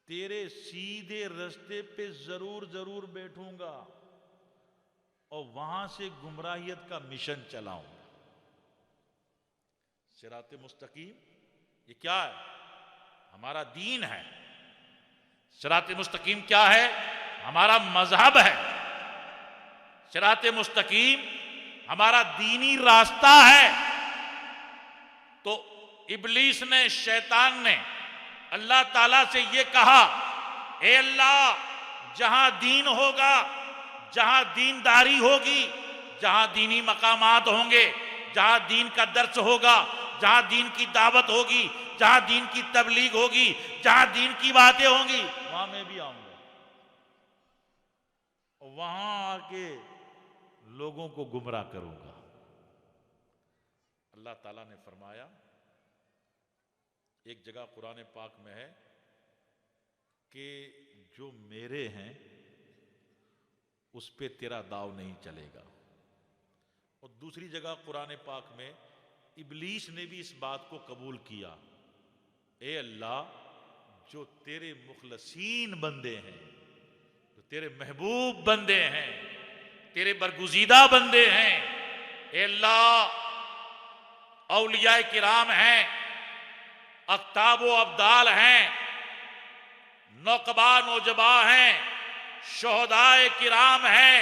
तेरे सीधे रास्ते पे जरूर जरूर बैठूंगा और वहां से गुमराहियत का मिशन चलाऊंगा। सिराते मुस्तकीम ये क्या है? हमारा दीन है। सिराते मुस्तकीम क्या है? हमारा मजहब है। सिराते मुस्तकीम हमारा दीनी रास्ता है। तो इब्लीस ने, शैतान ने अल्लाह ताला से ये कहा, ए अल्लाह, जहां दीन होगा, जहां दीनदारी होगी, जहां दीनी मकामात होंगे, जहां दीन का दर्स होगा, जहां दीन की दावत होगी, जहां दीन की तबलीग होगी, जहां दीन की बातें होंगी, वहां मैं भी आऊंगा। वहां आके लोगों को गुमराह करूंगा। अल्लाह ताला ने फरमाया, एक जगह कुरान पाक में है कि जो मेरे हैं उस पे तेरा दाव नहीं चलेगा। और दूसरी जगह कुरान पाक में इब्लीस ने भी इस बात को कबूल किया, ए अल्लाह, जो तेरे मुखलसीन बंदे हैं, जो तेरे महबूब बंदे हैं, तेरे बरगुजीदा बंदे हैं, ए अल्लाह, औलिया किराम हैं, अख्ताब व अब्दाल हैं, नौकबा नौजबा हैं, शोहदाए किराम हैं,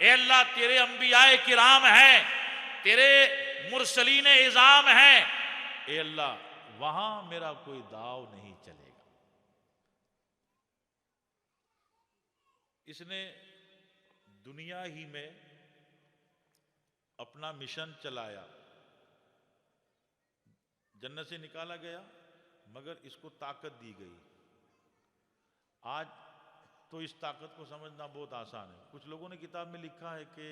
ए अल्लाह, तेरे अंबियाए किराम हैं, तेरे मुरसलीन इज़ाम हैं, ए अल्लाह, वहां मेरा कोई दाव नहीं चलेगा। इसने दुनिया ही में अपना मिशन चलाया, जन्नत से निकाला गया, मगर इसको ताकत दी गई। आज तो इस ताकत को समझना बहुत आसान है। कुछ लोगों ने किताब में लिखा है कि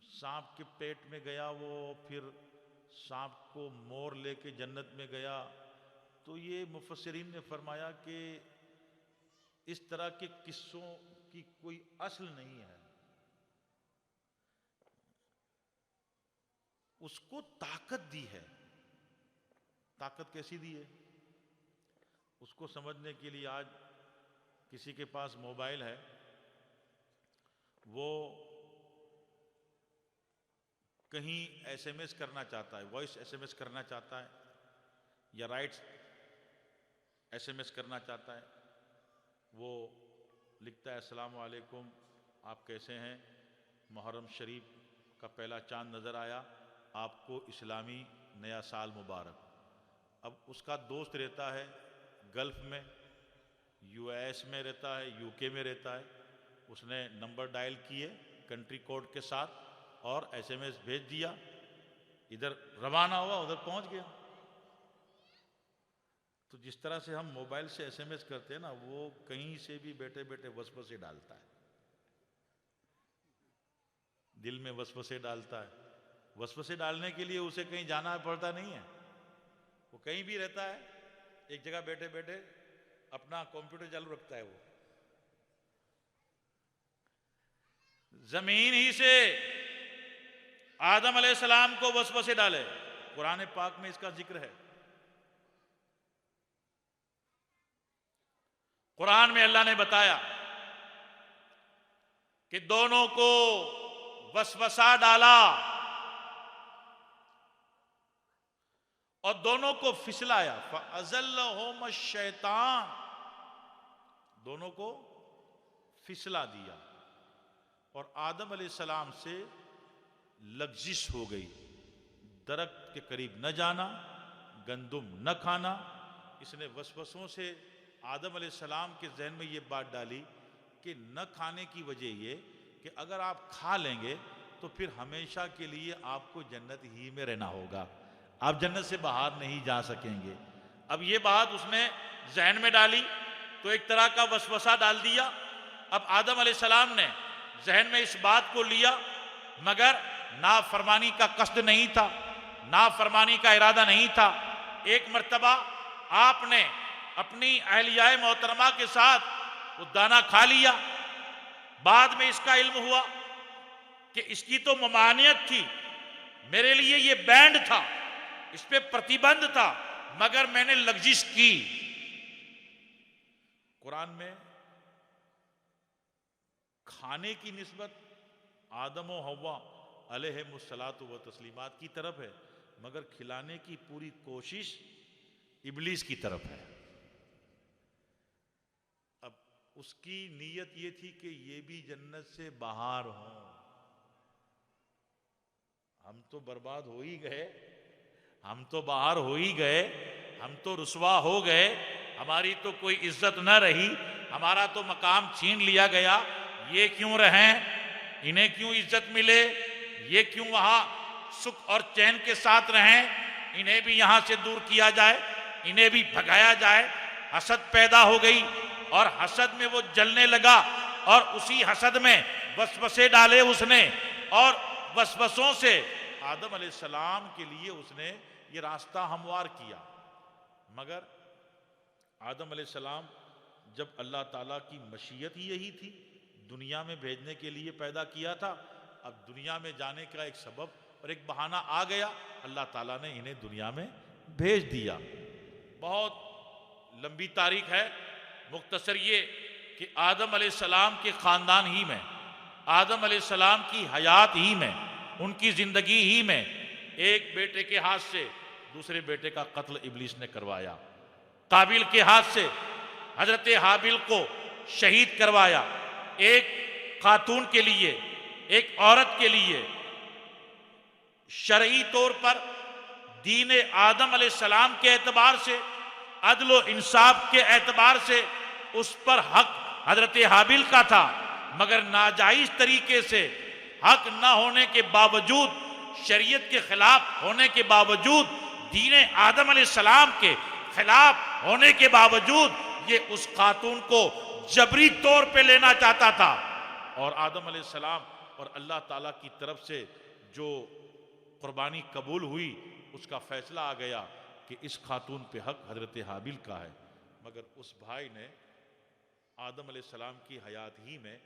सांप के पेट में गया वो, फिर सांप को मोर लेके जन्नत में गया। तो ये मुफस्सिरीन ने फरमाया कि इस तरह के किस्सों की कोई असल नहीं है। उसको ताकत दी है। ताकत कैसी दी है उसको समझने के लिए आज किसी के पास मोबाइल है, वो कहीं एसएमएस करना चाहता है, वॉइस एसएमएस करना चाहता है या राइट्स एसएमएस करना चाहता है, वो लिखता है अस्सलाम वालेकुम, आप कैसे हैं, मुहर्रम शरीफ का पहला चांद नज़र आया, आपको इस्लामी नया साल मुबारक। अब उसका दोस्त रहता है गल्फ में, यूएस में रहता है, यूके में रहता है, उसने नंबर डायल किए कंट्री कोड के साथ और एसएमएस भेज दिया, इधर रवाना हुआ, उधर पहुंच गया। तो जिस तरह से हम मोबाइल से एसएमएस करते हैं ना, वो कहीं से भी बैठे बैठे वसवसे डालता है, दिल में वसवसे डालता है। वसवसे डालने के लिए उसे कहीं जाना पड़ता नहीं है, वो कहीं भी रहता है, एक जगह बैठे बैठे अपना कंप्यूटर चालू रखता है। वो जमीन ही से आदम अलैहिस्सलाम को वसवसे डाले, कुरान पाक में इसका जिक्र है। कुरान में अल्लाह ने बताया कि दोनों को वसवसा डाला और दोनों को फिसलाया। फअज़ल्लहुम शैतान, दोनों को फिसला दिया और आदम अलैहिस्सलाम से लग़्ज़िश हो गई। दरख्त के करीब न जाना, गंदुम न खाना। इसने वसवसों से आदम अलैहिस्सलाम के जहन में ये बात डाली कि न खाने की वजह ये कि अगर आप खा लेंगे तो फिर हमेशा के लिए आपको जन्नत ही में रहना होगा, आप जन्नत से बाहर नहीं जा सकेंगे। अब ये बात उसने जहन में डाली तो एक तरह का वसवसा डाल दिया। अब आदम अलैहिस्सलाम ने जहन में इस बात को लिया, मगर नाफरमानी का कस्द नहीं था, नाफरमानी का इरादा नहीं था। एक मर्तबा आपने अपनी अहलियाए मोहतरमा के साथ वो दाना खा लिया, बाद में इसका इल्म हुआ कि इसकी तो ममानियत थी, मेरे लिए ये बैंड था, इस पे प्रतिबंध था, मगर मैंने लग़्ज़िश की। कुरान में खाने की निस्बत आदम और हव्वा अलैहिमुस्सलातु व तस्लीमात की तरफ है, मगर खिलाने की पूरी कोशिश इब्लीस की तरफ है। अब उसकी नीयत ये थी कि ये भी जन्नत से बाहर हों। हम तो बर्बाद हो ही गए, हम तो बाहर हो ही गए, हम तो रुसवा हो गए, हमारी तो कोई इज्जत न रही, हमारा तो मकाम छीन लिया गया। ये क्यों रहें, इन्हें क्यों इज्जत मिले, ये क्यों वहां सुख और चैन के साथ रहें, इन्हें भी यहां से दूर किया जाए, इन्हें भी भगाया जाए। हसद पैदा हो गई और हसद में वो जलने लगा और उसी हसद में वसवसे डाले उसने और वसवसों से आदम अलैहिस्सलाम के लिए उसने ये रास्ता हमवार किया। मगर आदम अलैहिस्सलाम जब अल्लाह ताला की मशीयत ही यही थी, दुनिया में भेजने के लिए पैदा किया था, अब दुनिया में जाने का एक सबब और एक बहाना आ गया, अल्लाह ताला ने इन्हें दुनिया में भेज दिया। बहुत लंबी तारीख है, मुख्तसर ये कि आदम अलैहिस्सलाम के ख़ानदान ही में, आदम अलैहिस्सलाम की हयात ही में, उनकी ज़िंदगी ही में एक बेटे के हाथ से दूसरे बेटे का कत्ल इब्लीस ने करवाया। काबिल के हाथ से हजरत हाबिल को शहीद करवाया। एक खातून के लिए, एक औरत के लिए शरई तौर पर दीन आदम अलैहिस्सलाम के एतबार से, अदल व इंसाफ के एतबार से उस पर हक हजरत हाबिल का था, मगर नाजायज तरीके से हक न होने के बावजूद, शरीयत के खिलाफ होने के बावजूद, दीन आदम अलैहिस्सलाम के खिलाफ होने के बावजूद ये उस खातून को जबरी तौर पे लेना चाहता था। और आदम अलैहिस्सलाम और अल्लाह ताला की तरफ से जो कुर्बानी कबूल हुई, उसका फैसला आ गया कि इस खातून पे हक हजरत हाबिल का है। मगर उस भाई ने आदम अलैहिस्सलाम की हयात ही में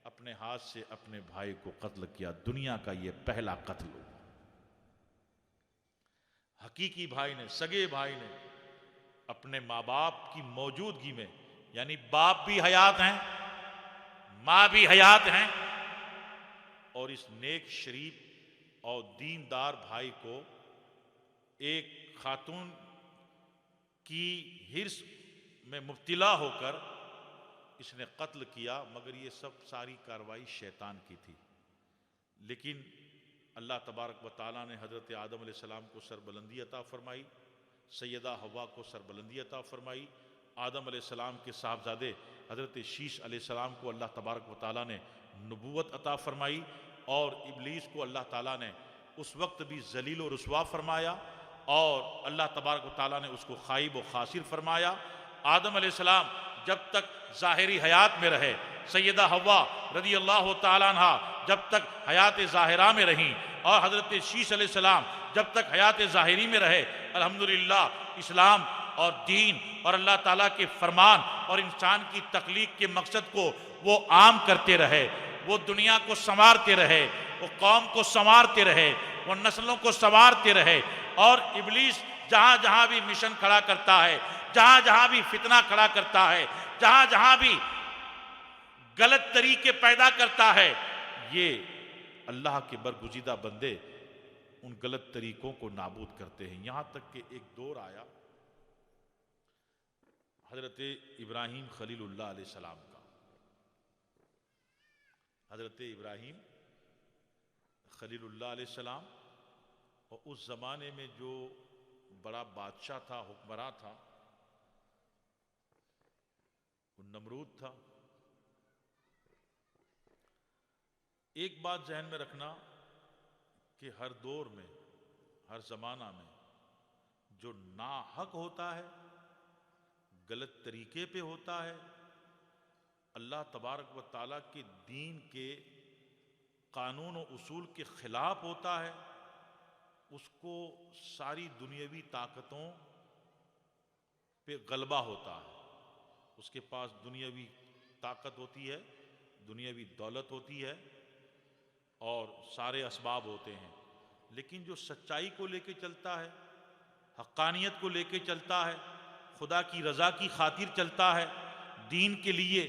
अपने हाथ से अपने भाई को कत्ल किया। दुनिया का ये पहला कत्ल हुआ। हकीकी भाई ने, सगे भाई ने अपने माँ बाप की मौजूदगी में, यानी बाप भी हयात हैं, माँ भी हयात हैं, और इस नेक शरीफ और दीनदार भाई को एक खातून की हिर्स में मुब्तिला होकर इसने कत्ल किया। मगर ये सब सारी कार्रवाई शैतान की थी। लेकिन अल्लाह तबारक व तआला ने हज़रत आदम अलैहिस्सलाम को सरबलंदी अता फरमाई, सैयदा हव्वा को सरबलंदी अता फरमाई। आदम अलैहिस्सलाम के साहबजादे हज़रत शीश अलैहिस्सलाम को अल्लाह तबारक व तआला ने नबूवत अता फरमाई, और इब्लीस को अल्लाह ताला ने उस वक्त भी जलील व रुसवा फरमाया, और अल्लाह तबारक व तआला ने उसको खाइब व खासिर फरमाया। आदम अलैहिस्सलाम जब तक ज़ाहिरी हयात में रहे, सैयदा हव्वा रज़ी अल्लाह तआला अन्हा जब तक हयात ज़ाहिरा में रहीं, और हज़रत शीश अलैहिस्सलाम जब तक हयात ज़ाहिरी में रहे, अल्हम्दुलिल्लाह इस्लाम और दीन और अल्लाह ताला के फरमान और इंसान की तख्लीक के मकसद को वो आम करते रहे, वो दुनिया को संवारते रहे, वो कौम को संवारते रहे, वो नस्लों को संवारते रहे। और इब्लीस जहां जहां भी मिशन खड़ा करता है, जहां जहां भी फितना खड़ा करता है, जहां जहां भी गलत तरीके पैदा करता है, ये अल्लाह के बरगुजीदा बंदे उन गलत तरीकों को नाबूद करते हैं। यहां तक कि एक दौर आया हजरत इब्राहीम खलीलुल्लाह अलैहिस्सलाम का। हजरत इब्राहीम खलीलुल्लाह अलैहिस्सलाम, और उस जमाने में जो बड़ा बादशाह था, हुक्मरान था, वो नमरूद था। एक बात जहन में रखना कि हर दौर में, हर जमाना में जो नाहक होता है, गलत तरीके पे होता है, अल्लाह तबारक व ताला के दीन के कानून और उसूल के खिलाफ होता है, उसको सारी दुनियावी ताकतों पे गलबा होता है। उसके पास दुनियावी ताकत होती है, दुनियावी दौलत होती है, और सारे असबाब होते हैं। लेकिन जो सच्चाई को लेके चलता है, हक्कानियत को लेके चलता है, खुदा की रज़ा की खातिर चलता है, दीन के लिए,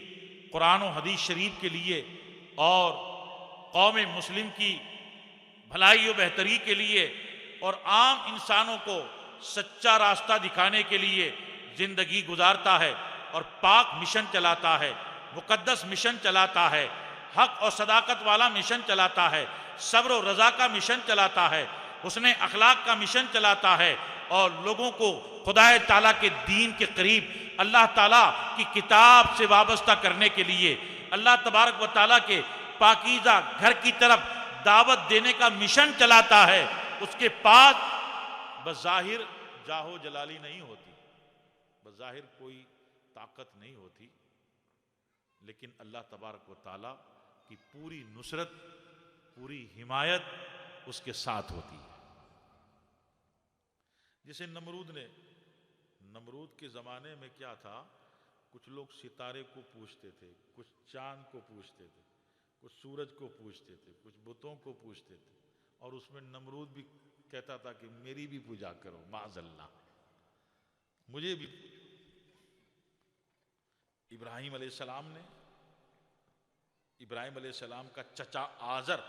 कुरान और हदीस शरीफ के लिए, और कौम मुस्लिम की भलाई और बेहतरी के लिए, और आम इंसानों को सच्चा रास्ता दिखाने के लिए जिंदगी गुजारता है, और पाक मिशन चलाता है, मुकद्दस मिशन चलाता है, हक और सदाकत वाला मिशन चलाता है, सब्र और रज़ा का मिशन चलाता है, उसने अखलाक का मिशन चलाता है, और लोगों को खुदाए ताला के दीन के करीब अल्लाह ताला की किताब से वाबस्ता करने के लिए, अल्लाह तबारक व ताला के पाकीज़ा घर की तरफ दावत देने का मिशन चलाता है। उसके पास बज़ाहिर जाहो जलाली नहीं होती, बज़ाहिर कोई ताकत नहीं होती, लेकिन अल्लाह तबारक व ताला की पूरी नुसरत, पूरी हिमायत उसके साथ होती है। जैसे नमरूद के ज़माने में क्या था, कुछ लोग सितारे को पूजते थे, कुछ चांद को पूजते थे, कुछ सूरज को पूजते थे, कुछ बुतों को पूजते थे, और उसमें नमरूद भी कहता था कि मेरी भी पूजा करो, माज़अल्लाह, मुझे भी पूजो। इब्राहीम अलैहिस्सलाम का चचा आज़र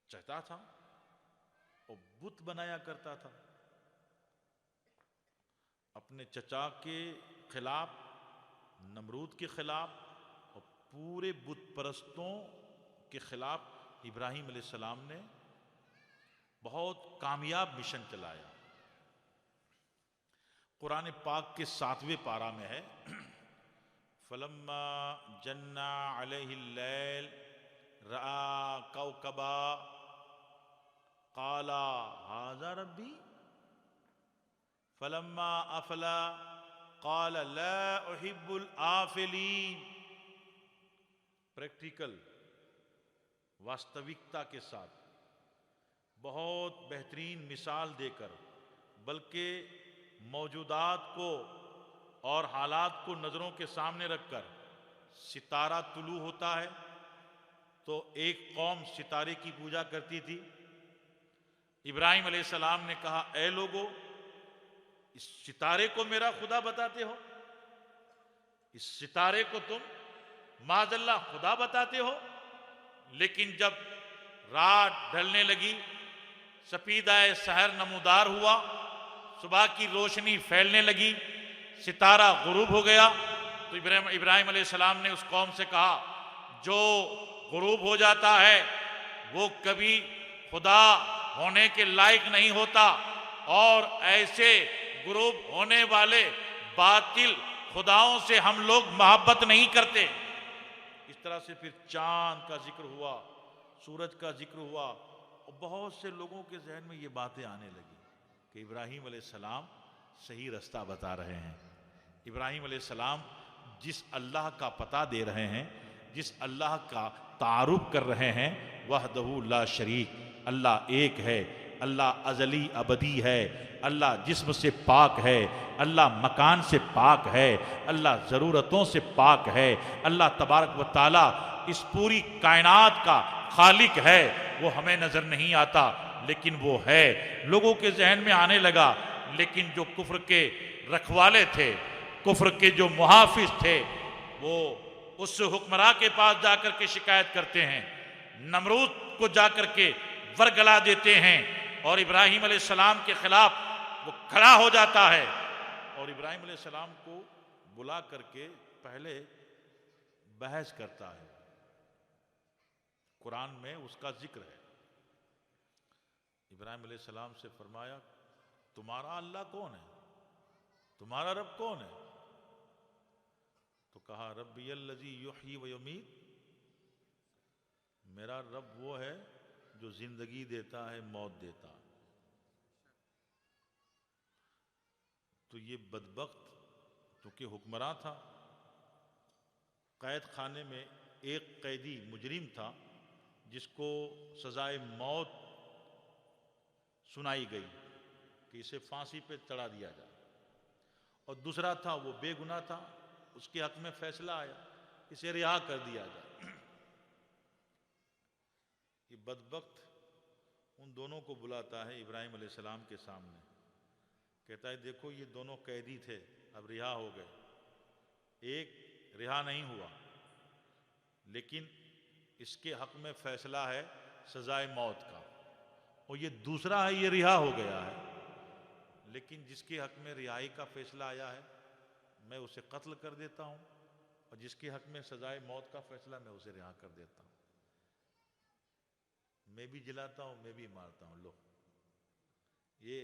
चचा था और बुत बनाया करता था। अपने चचा के खिलाफ, नमरूद के खिलाफ और पूरे बुत परस्तों के खिलाफ इब्राहीम अलैहिस्सलाम ने बहुत कामयाब मिशन चलाया। कुरान पाक के 7वें पारा में है, फलम्मा जन्ना अलैहिल लैल रआ कौकबा काला हाज़ा रब्बी फलम्मा अफला काला ला उहिब्बुल आफिलीन। प्रैक्टिकल, वास्तविकता के साथ, बहुत बेहतरीन मिसाल देकर, बल्कि मौजूदात को और हालात को नज़रों के सामने रखकर, सितारा तुलू होता है तो एक कौम सितारे की पूजा करती थी, इब्राहिम अलैहिस्सलाम ने कहा, ऐ लोगो, इस सितारे को मेरा खुदा बताते हो? इस सितारे को तुम माज़अल्लाह खुदा बताते हो? लेकिन जब रात ढलने लगी, सफीदाए सहर नमूदार हुआ, सुबह की रोशनी फैलने लगी, सितारा गुरूब हो गया, तो इब्राहिम अलैहिस्सलाम ने उस कौम से कहा, जो गुरूब हो जाता है वो कभी खुदा होने के लायक नहीं होता, और ऐसे गुरूब होने वाले बातिल खुदाओं से हम लोग मोहब्बत नहीं करते। इस तरह से फिर चांद का जिक्र हुआ, सूरज का जिक्र हुआ, और बहुत से लोगों के जहन में ये बातें आने लगी कि इब्राहिम अलैहिस्सलाम सही रास्ता बता रहे हैं। इब्राहिम अलैहिस्सलाम जिस अल्लाह का पता दे रहे हैं, जिस अल्लाह का तारुफ कर रहे हैं, वहदहू ला शरीक, अल्लाह एक है, अल्लाह अजली अबदी है, अल्लाह जिस्म से पाक है, अल्लाह मकान से पाक है, अल्लाह ज़रूरतों से पाक है, अल्लाह तबारक व ताला इस पूरी कायनात का खालिक है। वो हमें नज़र नहीं आता लेकिन वो है। लोगों के जहन में आने लगा, लेकिन जो कुफ्र के रखवाले थे, कुफ्र के जो मुहाफिज थे, वो उस हुक्मरां के पास जाकर के शिकायत करते हैं, नमरूद को जाकर के वरगला देते हैं, और इब्राहिम अलैहिस्सलाम के खिलाफ वो खड़ा हो जाता है, और इब्राहिम अलैहिस्सलाम को बुला करके पहले बहस करता है। कुरान में उसका जिक्र है। इब्राहिम अलैहिस्सलाम से फरमाया, तुम्हारा अल्लाह कौन है? तुम्हारा रब कौन है? तो कहा, रब्बियल्लज़ी युह्यी व युमीत, मेरा रब वो है जो जिंदगी देता है, मौत देता है। तो ये बदबख्त, क्योंकि हुक्मरां था, कैद खाने में एक कैदी मुजरिम था जिसको सजाए मौत सुनाई गई कि इसे फांसी पे चढ़ा दिया जाए, और दूसरा था वो बेगुनाह था, उसके हक में फैसला आया इसे रिहा कर दिया जाए। ये बदबख्त उन दोनों को बुलाता है इब्राहिम अलैहिस्सलाम के सामने, कहता है, देखो ये दोनों कैदी थे, अब रिहा हो गए, एक रिहा नहीं हुआ, लेकिन इसके हक में फैसला है सजाए मौत का, और ये दूसरा है, ये रिहा हो गया है, लेकिन जिसके हक में रिहाई का फैसला आया है मैं उसे कत्ल कर देता हूं, और जिसके हक में सजाए मौत का फैसला मैं उसे रिहा कर देता हूं। मैं भी जलाता हूं, मैं भी मारता हूं। लो, ये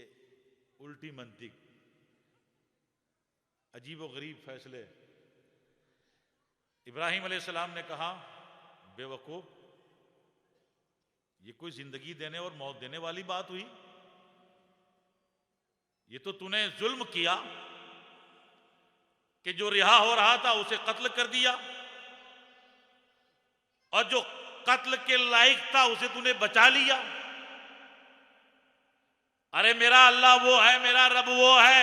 उल्टी मंतिक, अजीब व गरीब फैसले। इब्राहिम अलैहिस्सलाम ने कहा, बेवकूफ, ये कोई जिंदगी देने और मौत देने वाली बात हुई? ये तो तूने जुल्म किया कि जो रिहा हो रहा था उसे कत्ल कर दिया, और जो कत्ल के लायक था उसे तूने बचा लिया। अरे मेरा अल्लाह वो है, मेरा रब वो है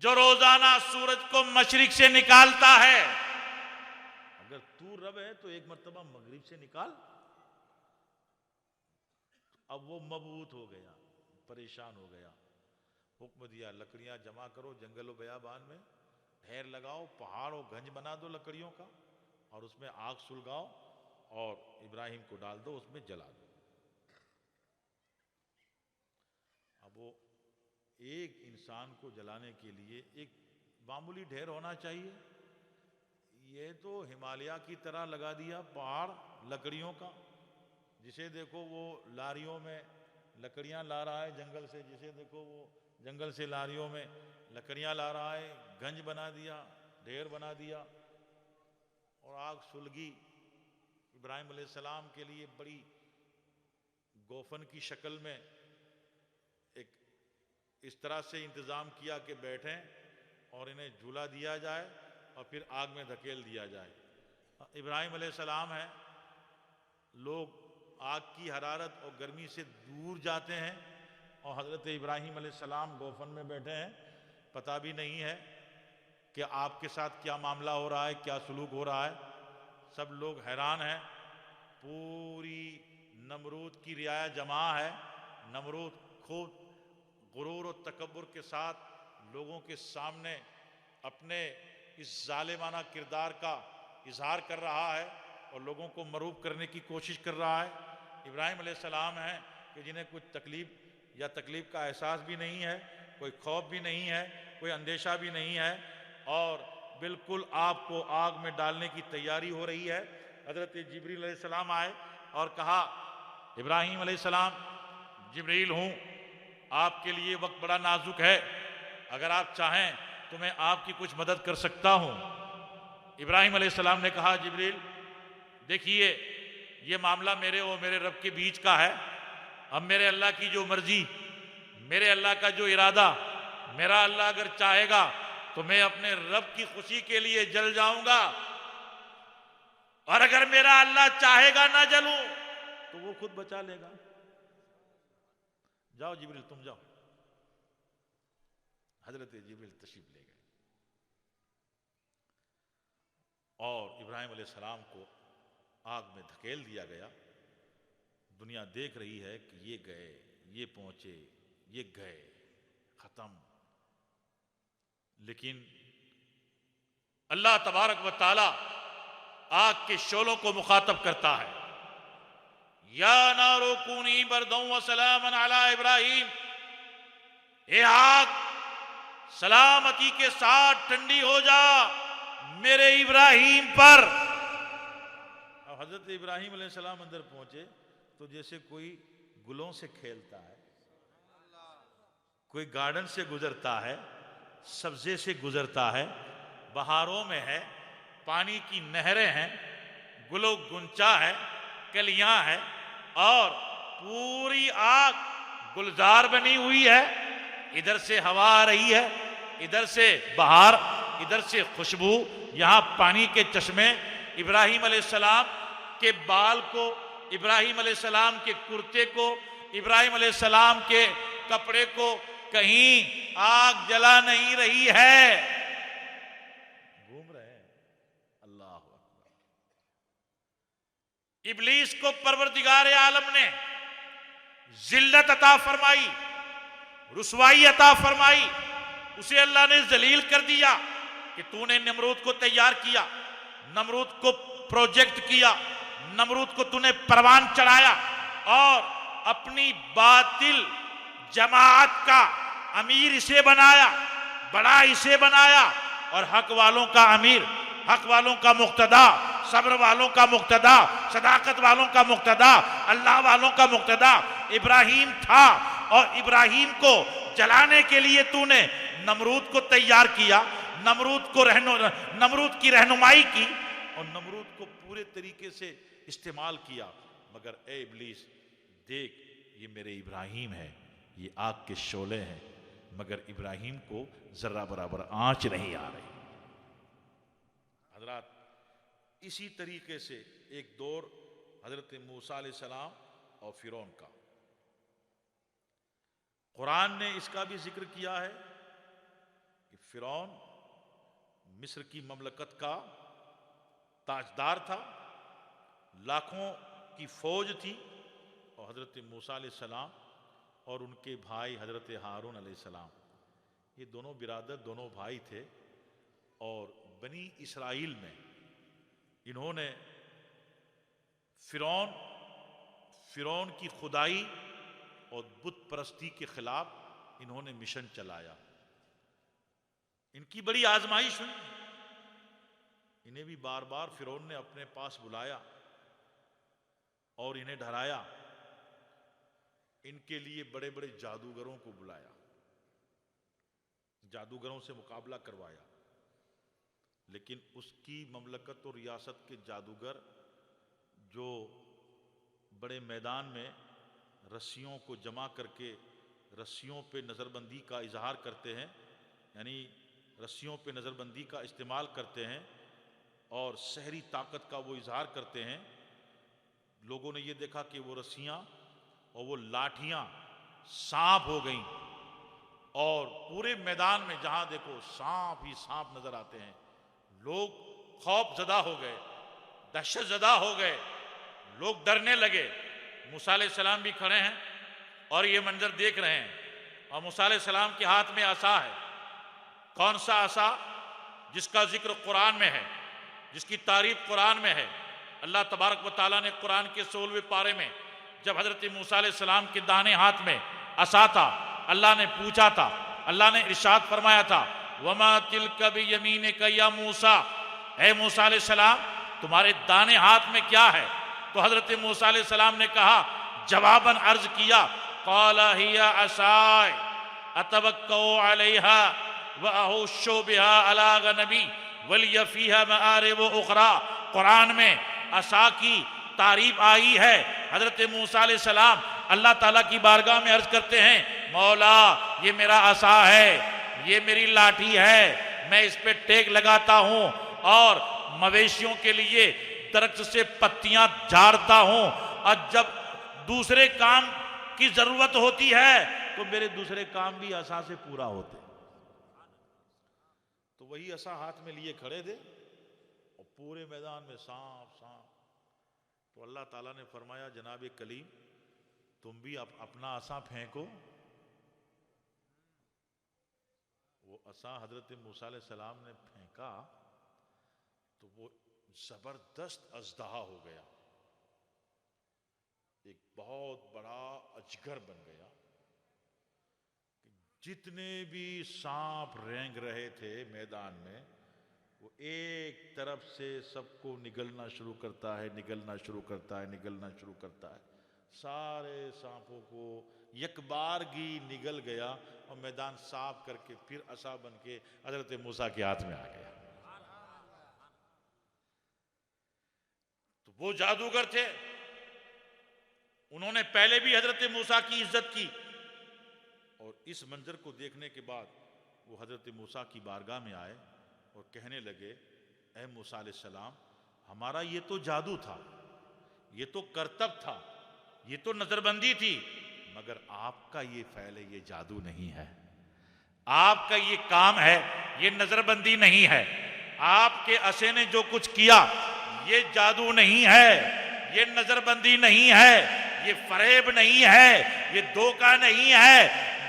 जो रोजाना सूरज को मशरिक से निकालता है। अगर तू रब है तो एक मर्तबा मगरिब से निकाल। अब वो मबूत हो गया, परेशान हो गया, हुक्म दिया, लकड़ियां जमा करो, जंगल बयाबान में ढेर लगाओ, पहाड़ और गंज बना दो लकड़ियों का, और उसमें आग सुलगाओ और इब्राहिम को डाल दो, उसमें जला दो। अब वो एक इंसान को जलाने के लिए एक मामूली ढेर होना चाहिए, ये तो हिमालय की तरह लगा दिया पहाड़ लकड़ियों का। जिसे देखो वो लारियों में लकड़ियां ला रहा है जंगल से, जिसे देखो वो जंगल से लारियों में लकड़ियां ला रहा है, गंज बना दिया, ढेर बना दिया, और आग सुलगी। इब्राहिम अलैहिस्सलाम के लिए बड़ी गोफन की शक्ल में एक इस तरह से इंतजाम किया कि बैठें और इन्हें झूला दिया जाए और फिर आग में धकेल दिया जाए। इब्राहिम अलैहिस्सलाम है, लोग आग की हरारत और गर्मी से दूर जाते हैं, और हज़रत इब्राहिम अलैहिस्सलाम गोफन में बैठे हैं, पता भी नहीं है कि आपके साथ क्या मामला हो रहा है, क्या सलूक हो रहा है। सब लोग हैरान हैं। पूरी नमरूद की रियाया जमा है। नमरूद खूब गुरूर और तकब्बुर के साथ लोगों के सामने अपने इस जालिमाना किरदार का इजहार कर रहा है और लोगों को मरूब करने की कोशिश कर रहा है। इब्राहिम अलैहिस्सलाम हैं कि जिन्हें कुछ तकलीफ या तकलीफ का एहसास भी नहीं है, कोई खौफ भी नहीं है, कोई अंदेशा भी नहीं है और बिल्कुल आपको आग में डालने की तैयारी हो रही है। हजरत जिब्रील अलैहिस्सलाम आए और कहा, इब्राहिम अलैहिस्सलाम, जिब्रील हूँ, आपके लिए वक्त बड़ा नाजुक है, अगर आप चाहें तो मैं आपकी कुछ मदद कर सकता हूँ। इब्राहिम अलैहिस्सलाम ने कहा, जिब्रील देखिए, ये मामला मेरे और मेरे रब के बीच का है। अब मेरे अल्लाह की जो मर्जी, मेरे अल्लाह का जो इरादा, मेरा अल्लाह अगर चाहेगा तो मैं अपने रब की खुशी के लिए जल जाऊंगा और अगर मेरा अल्लाह चाहेगा ना जलूं तो वो खुद बचा लेगा। जाओ जिब्रील, तुम जाओ। हजरत जिब्रील तशरीफ ले गए और इब्राहिम अलैहिस्सलाम को आग में धकेल दिया गया। दुनिया देख रही है कि ये गए, ये पहुंचे, ये गए, खत्म। लेकिन अल्लाह तबारक व तआला आग के शोलों को मुखातब करता है, या नारो कूनी बरदौं व सलामन अला इब्राहिम, हे आग सलामती के साथ ठंडी हो जा मेरे इब्राहिम पर। अब हजरत इब्राहिम अलैहिस्सलाम अंदर पहुंचे तो जैसे कोई गुलों से खेलता है, कोई गार्डन से गुजरता है, सब्जे से गुजरता है, बहारों में है, पानी की नहरें हैं, गुलो गुंचा है, कलियां है और पूरी आग गुलजार बनी हुई है। इधर से हवा आ रही है, इधर से बहार, इधर से खुशबू, यहां पानी के चश्मे, इब्राहिम अलैहिस्सलाम के बाल को, इब्राहिम अलैहिस्सलाम के कुर्ते को, इब्राहिम अलैहिस्सलाम के कपड़े को कहीं आग जला नहीं रही है, घूम रहे हैं। अल्लाह अकबर। इब्लीस को परवरदिगार आलम ने जिल्लत अता फरमाई, रुसवाई अता फरमाई, उसे अल्लाह ने जलील कर दिया कि तूने नमरूद को तैयार किया, नमरूद को प्रोजेक्ट किया, नमरूद को तूने परवान चढ़ाया और अपनी बातिल जमात का अमीर इसे बनाया, बड़ा इसे बनाया और हक वालों का अमीर, हक वालों का मुक्तदा, सब्र वालों का मुक्तदा, सदाकत वालों का मुक्तदा, अल्लाह वालों का मुक्तदा इब्राहिम था। और इब्राहिम को जलाने के लिए तूने नमरूद को तैयार किया, नमरूद की रहनुमाई की और नमरूद को पूरे तरीके से इस्तेमाल किया। मगर ए इब्लीस देख, ये मेरे इब्राहिम है, ये आग के शोले हैं, मगर इब्राहिम को जर्रा बराबर आंच नहीं आ रही। हजरात, इसी तरीके से एक दौर हजरत मूसा अलैहिस्सलाम और फिरौन का, कुरान ने इसका भी जिक्र किया है कि फिरौन मिस्र की ममलकत का ताजदार था, लाखों की फौज थी और हजरत मूसा अलैहिस्सलाम और उनके भाई हजरत हारून अलैहिस्सलाम, ये दोनों बिरादर, दोनों भाई थे। और बनी इसराइल में इन्होंने फिरौन की खुदाई और बुत परस्ती के खिलाफ इन्होंने मिशन चलाया। इनकी बड़ी आजमाइश हुई, इन्हें भी बार बार फिरौन ने अपने पास बुलाया और इन्हें डराया, इनके लिए बड़े बड़े जादूगरों को बुलाया, जादूगरों से मुकाबला करवाया। लेकिन उसकी ममलकत और रियासत के जादूगर जो बड़े मैदान में रस्सियों को जमा करके रस्सियों पे नज़रबंदी का इजहार करते हैं, यानी रस्सियों पे नज़रबंदी का इस्तेमाल करते हैं और शहरी ताकत का वो इजहार करते हैं। लोगों ने ये देखा कि वो रस्सियाँ और वो लाठियाँ सांप हो गईं और पूरे मैदान में जहाँ देखो सांप ही सांप नजर आते हैं। लोग खौफ ज़दा हो गए, दहशत ज़दा हो गए, लोग डरने लगे। मूसा अलैहिस्सलाम भी खड़े हैं और ये मंजर देख रहे हैं, और मूसा अलैहिस्सलाम के हाथ में असा है। कौन सा असा? जिसका जिक्र कुरान में है, जिसकी तारीफ कुरान में है। अल्लाह तबारक व तआला ने कुरान के 16वें पारे में जब हजरत मूसा अलैहिस्सलाम के दाहिने हाथ में असा था, अल्लाह ने पूछा था, अल्लाह ने इरशाद फरमाया था, वमा तिलका बियमीनिका या मूसा, ऐ मूसा अलैहिस्सलाम तुम्हारे दाहिने हाथ में क्या है? तो हजरत मूसा अलैहिस्सलाम ने कहा, जवाबन अर्ज किया, क़ाला हिया असाय अतवक्कउ अलैहा व अहुश्शु बिहा अला गनबी वलिया फीहा मआरिब उखरा। कुरान में असा की तारीफ आई है। हजरत मूसा अलैहिस्सलाम अल्लाह ताला की बारगाह में अर्ज करते हैं, मौला ये मेरा असा है, ये मेरी लाठी है, मैं इस पे टेक लगाता हूं और मवेशियों के लिए दरख्त से पत्तियां झाड़ता हूं, और जब दूसरे काम की जरूरत होती है तो मेरे दूसरे काम भी असा से पूरा होते। तो वही असा हाथ में लिए खड़े थे और पूरे मैदान में सांप सांप। तो अल्लाह ताला ने फरमाया, जनाब कलीम तुम भी अपना असा फेंको। वो असा हजरत मूसा अलैहिस्सलाम ने फेंका तो वो जबरदस्त अजदहा हो गया, एक बहुत बड़ा अजगर बन गया। जितने भी सांप रेंग रहे थे मैदान में, वो एक तरफ से सबको निगलना शुरू करता है, निगलना शुरू करता है, निगलना शुरू करता है। सारे सांपों को यकबारगी निगल गया और मैदान साफ करके फिर असा बन के हजरत मूसा के हाथ में आ गया। तो वो जादूगर थे, उन्होंने पहले भी हजरत मूसा की इज्जत की, और इस मंजर को देखने के बाद वो हजरत मूसा की बारगाह में आए और कहने लगे, ऐ मूसा अलैहिस्सलाम हमारा ये तो जादू था, ये तो करतब था, ये तो नजरबंदी थी, मगर आपका ये फैल है, ये जादू नहीं है। आपका ये काम है, ये नजरबंदी नहीं है। आपके असे ने जो कुछ किया ये जादू नहीं है, ये नजरबंदी नहीं है, ये फरेब नहीं है, ये धोखा नहीं है,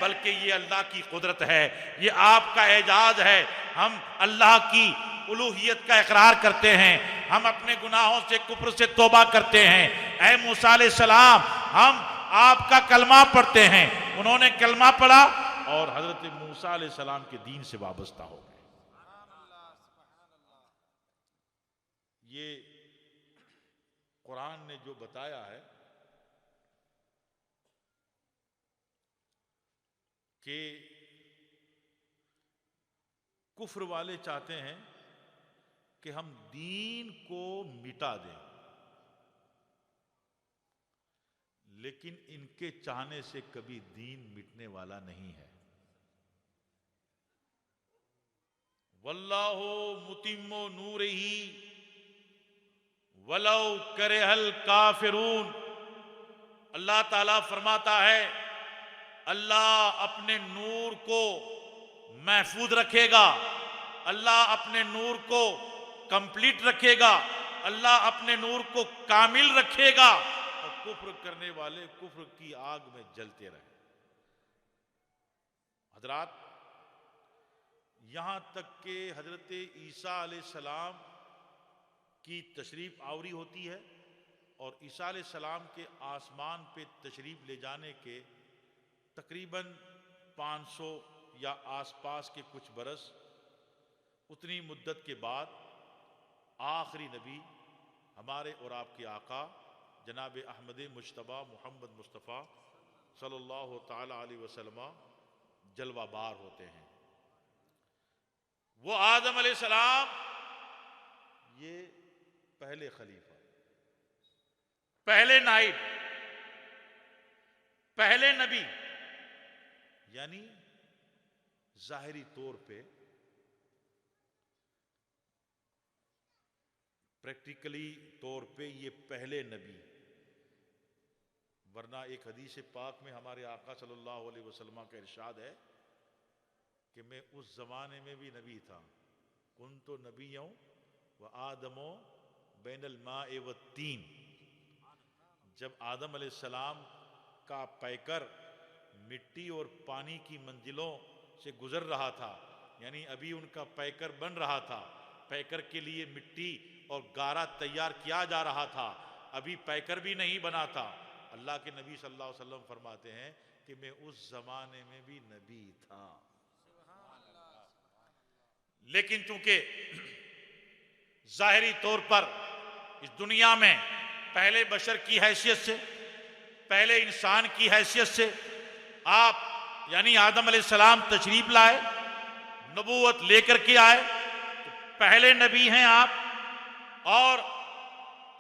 बल्कि ये अल्लाह की कुदरत है, ये आपका एजाज है। हम अल्लाह की उलूहियत का इकरार करते हैं, हम अपने गुनाहों से कुफ्र से तौबा करते हैं। ऐ मूसा अलैहिस्सलाम हम आपका कलमा पढ़ते हैं। उन्होंने कलमा पढ़ा और हजरत मूसा अलैहिस्सलाम के दीन से वाबस्ता हो गए। ये कुरान ने जो बताया है कि कुफ्र वाले चाहते हैं कि हम दीन को मिटा दें, लेकिन इनके चाहने से कभी दीन मिटने वाला नहीं है। वल्लाहु मुतिम्मु नूरिही वलौ करेहल काफिरून। अल्लाह ताला फरमाता है, अल्लाह अपने नूर को महफूज रखेगा, अल्लाह अपने नूर को कंप्लीट रखेगा, अल्लाह अपने नूर को कामिल रखेगा, और कुफ्र करने वाले कुफ्र की आग में जलते रहे। हजरात, यहां तक कि हजरत ईसा अलैहिस्सलाम की तशरीफ आवरी होती है, और ईसा अलैहिस्सलाम के आसमान पे तशरीफ ले जाने के तकरीबन 500 या आसपास के कुछ बरस, उतनी मुद्दत के बाद आखिरी नबी हमारे और आपके आका जनाब अहमद मुश्तबा मोहम्मद मुस्तफ़ा सल्लल्लाहु ताला अलैहि वसल्लम जलवाबार होते हैं। वो आदम अलैहिस्सलाम ये पहले खलीफा, पहले नाइब, पहले नबी, यानी जाहिरी तौर पे प्रैक्टिकली तौर पे ये पहले नबी, वरना एक हदीस पाक में हमारे आका सल्लल्लाहु अलैहि वसल्लम का इरशाद है कि मैं उस जमाने में भी नबी था, कुन्तु नबियों व आदमो बैनल माए व तीन। जब आदम अलैहिस्सलाम का पैकर मिट्टी और पानी की मंजिलों से गुजर रहा था, यानी अभी उनका पैकर बन रहा था, पैकर के लिए मिट्टी और गारा तैयार किया जा रहा था, अभी पैकर भी नहीं बना था। अल्लाह के नबी सल्लल्लाहु अलैहि वसल्लम फरमाते हैं कि मैं उस जमाने में भी नबी था, लेकिन चूंकि जाहिरी तौर पर इस दुनिया में पहले बशर की हैसियत से, पहले इंसान की हैसियत से आप यानी आदम अलैहिस्सलाम तशरीफ लाए, नबूवत लेकर के आए, तो पहले नबी हैं आप, और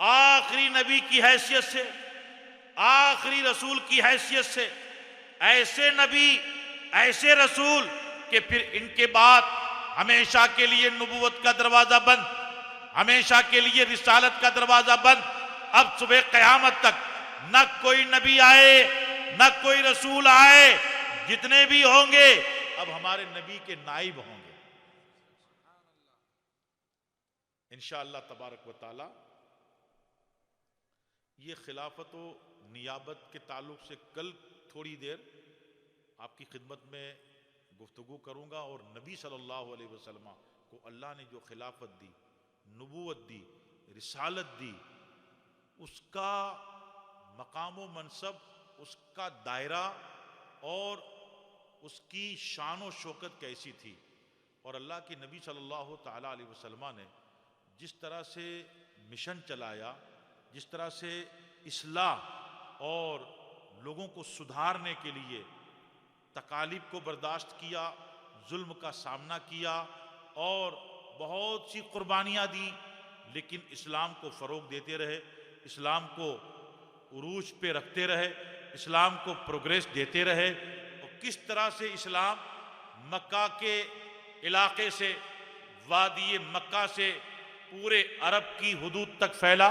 आखिरी नबी की हैसियत से, आखिरी रसूल की हैसियत से ऐसे नबी, ऐसे रसूल कि फिर इनके बाद हमेशा के लिए नबूवत का दरवाजा बंद, हमेशा के लिए रिसालत का दरवाजा बंद। अब सुबह क़यामत तक न कोई नबी आए, न कोई रसूल आए, जितने भी होंगे अब हमारे नबी के नाइब होंगे इंशाअल्लाह तबारक व तआला। ये खिलाफत व नियाबत के ताल्लुक से कल थोड़ी देर आपकी खिदमत में गुफ्तगू करूंगा, और नबी सल्लल्लाहु अलैहि वसल्लम को अल्लाह ने जो खिलाफत दी, नबूवत दी, रिसालत दी, उसका मकाम व मनसब, उसका दायरा और उसकी शान व शौकत कैसी थी। और अल्लाह के नबी सल्लल्लाहु ताला अलैहि वसल्लम ने जिस तरह से मिशन चलाया, जिस तरह से इस्लाह और लोगों को सुधारने के लिए तकालीफ को बर्दाश्त किया, जुल्म का सामना किया और बहुत सी कुर्बानियाँ दी, लेकिन इस्लाम को फ़रोग देते रहे, इस्लाम को उरूज पे रखते रहे, इस्लाम को प्रोग्रेस देते रहे। और किस तरह से इस्लाम मक्का के इलाके से, वादी मक्का से पूरे अरब की हुदूद तक फैला,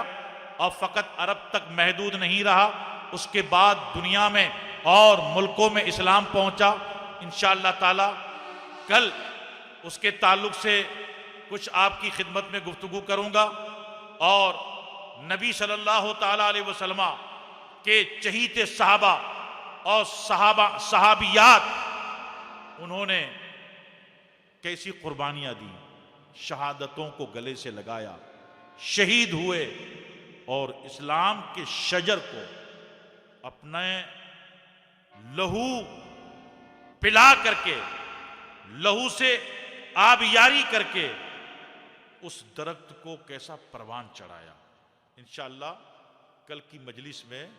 और फ़कत अरब तक महदूद नहीं रहा, उसके बाद दुनिया में और मुल्कों में इस्लाम पहुंचा। इंशाअल्लाह ताला कल उसके ताल्लुक से कुछ आपकी खिदमत में गुफ्तगू करूंगा, और नबी सल्लल्लाहु ताला अलैहि वसल्लम के चहीते सहाबा और सहाबियात, उन्होंने कैसी कुर्बानियां दी, शहादतों को गले से लगाया, शहीद हुए और इस्लाम के शजर को अपने लहू पिला करके, लहू से आबियारी करके उस दरख्त को कैसा परवान चढ़ाया। इंशाअल्लाह कल की मजलिस में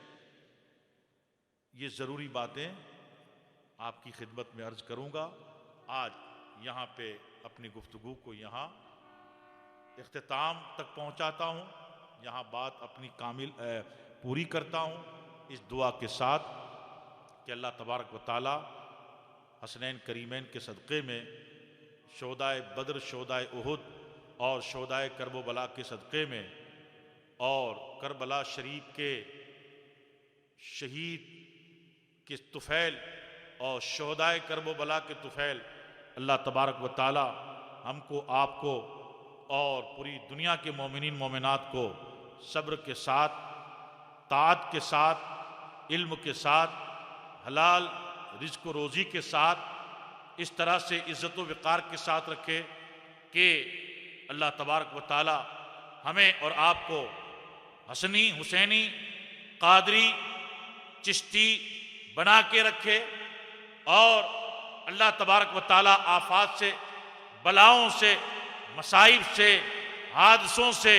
ये ज़रूरी बातें आपकी खिदमत में अर्ज करूंगा। आज यहाँ पे अपनी गुफ्तगू को यहाँ इख्तिताम तक पहुँचाता हूँ, यहाँ बात अपनी कामिल पूरी करता हूँ इस दुआ के साथ कि अल्लाह तबारक व तआला हसनैन करीमैन के सदक़े में शोहदाए बद्र, शोहदाए उहुद और शोहदाए करबो बला के सदक़े में, और करबला शरीफ के शहीद के तुफ़ैल और शोहदाए करबो बला के तुफ़ैल, अल्लाह तबारक व तआला हमको, आपको और पूरी दुनिया के मोमिनीन मोमिनात को सब्र के साथ, ताअत के साथ, इल्म के साथ, हलाल रिज़्क़ व रोज़ी के साथ इस तरह से इज़्ज़त व वक़ार के साथ रखे कि अल्लाह तबारक व तआला हमें और आपको हसनी, हुसैनी, कादरी, चिश्ती बना के रखे, और अल्लाह तबारक व तआला आफात से, बलाओं से, मसाइब से, हादसों से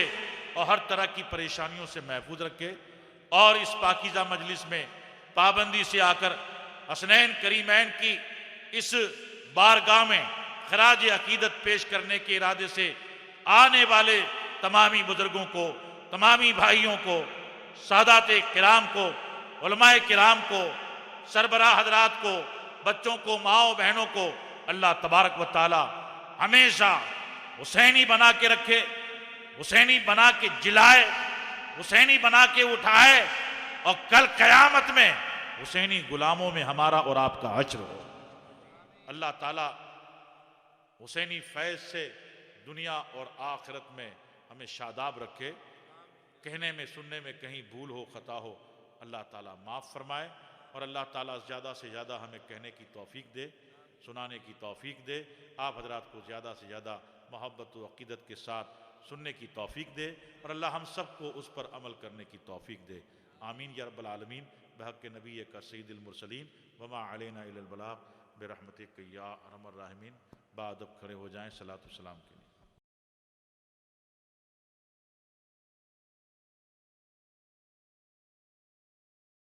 और हर तरह की परेशानियों से महफूज रखे। और इस पाकीज़ा मजलिस में पाबंदी से आकर हसनैन करीमैन की इस बारगाह में खराज अकीदत पेश करने के इरादे से आने वाले तमामी बुजुर्गों को, तमामी भाइयों को, सादाते किराम को, उलमाए किराम को, सरबराह हजरात को, बच्चों को, माओ बहनों को अल्लाह तबारक व तआला हमेशा हुसैनी बना के रखे, हुसैनी बना के जिलाए, हुसैनी बना के उठाए, और कल क़यामत में हुसैनी गुलामों में हमारा और आपका अज्र हो। अल्लाह ताला हुसैनी फैज़ से दुनिया और आखिरत में हमें शादाब रखे। कहने में, सुनने में कहीं भूल हो, खता हो, अल्लाह ताला माफ़ फरमाए और अल्लाह ताला ज़्यादा से ज़्यादा हमें कहने की तौफीक दे, सुनाने की तौफीक दे। आप हजरात को ज़्यादा से ज़्यादा मोहब्बत व अक़ीदत के साथ सुनने की तौफीक दे और अल्लाह हम सब को उस पर अमल करने की तौफीक दे। आमीन या रब्बल आलमीन। बहक़ नबी का सय्यिदुल मुरसलीन वमा अलैना इल्लल बलाग बिरहमतिक या अरहमर राहिमीन। बाद अब खड़े हो जाएं सलातो सलाम के लिए।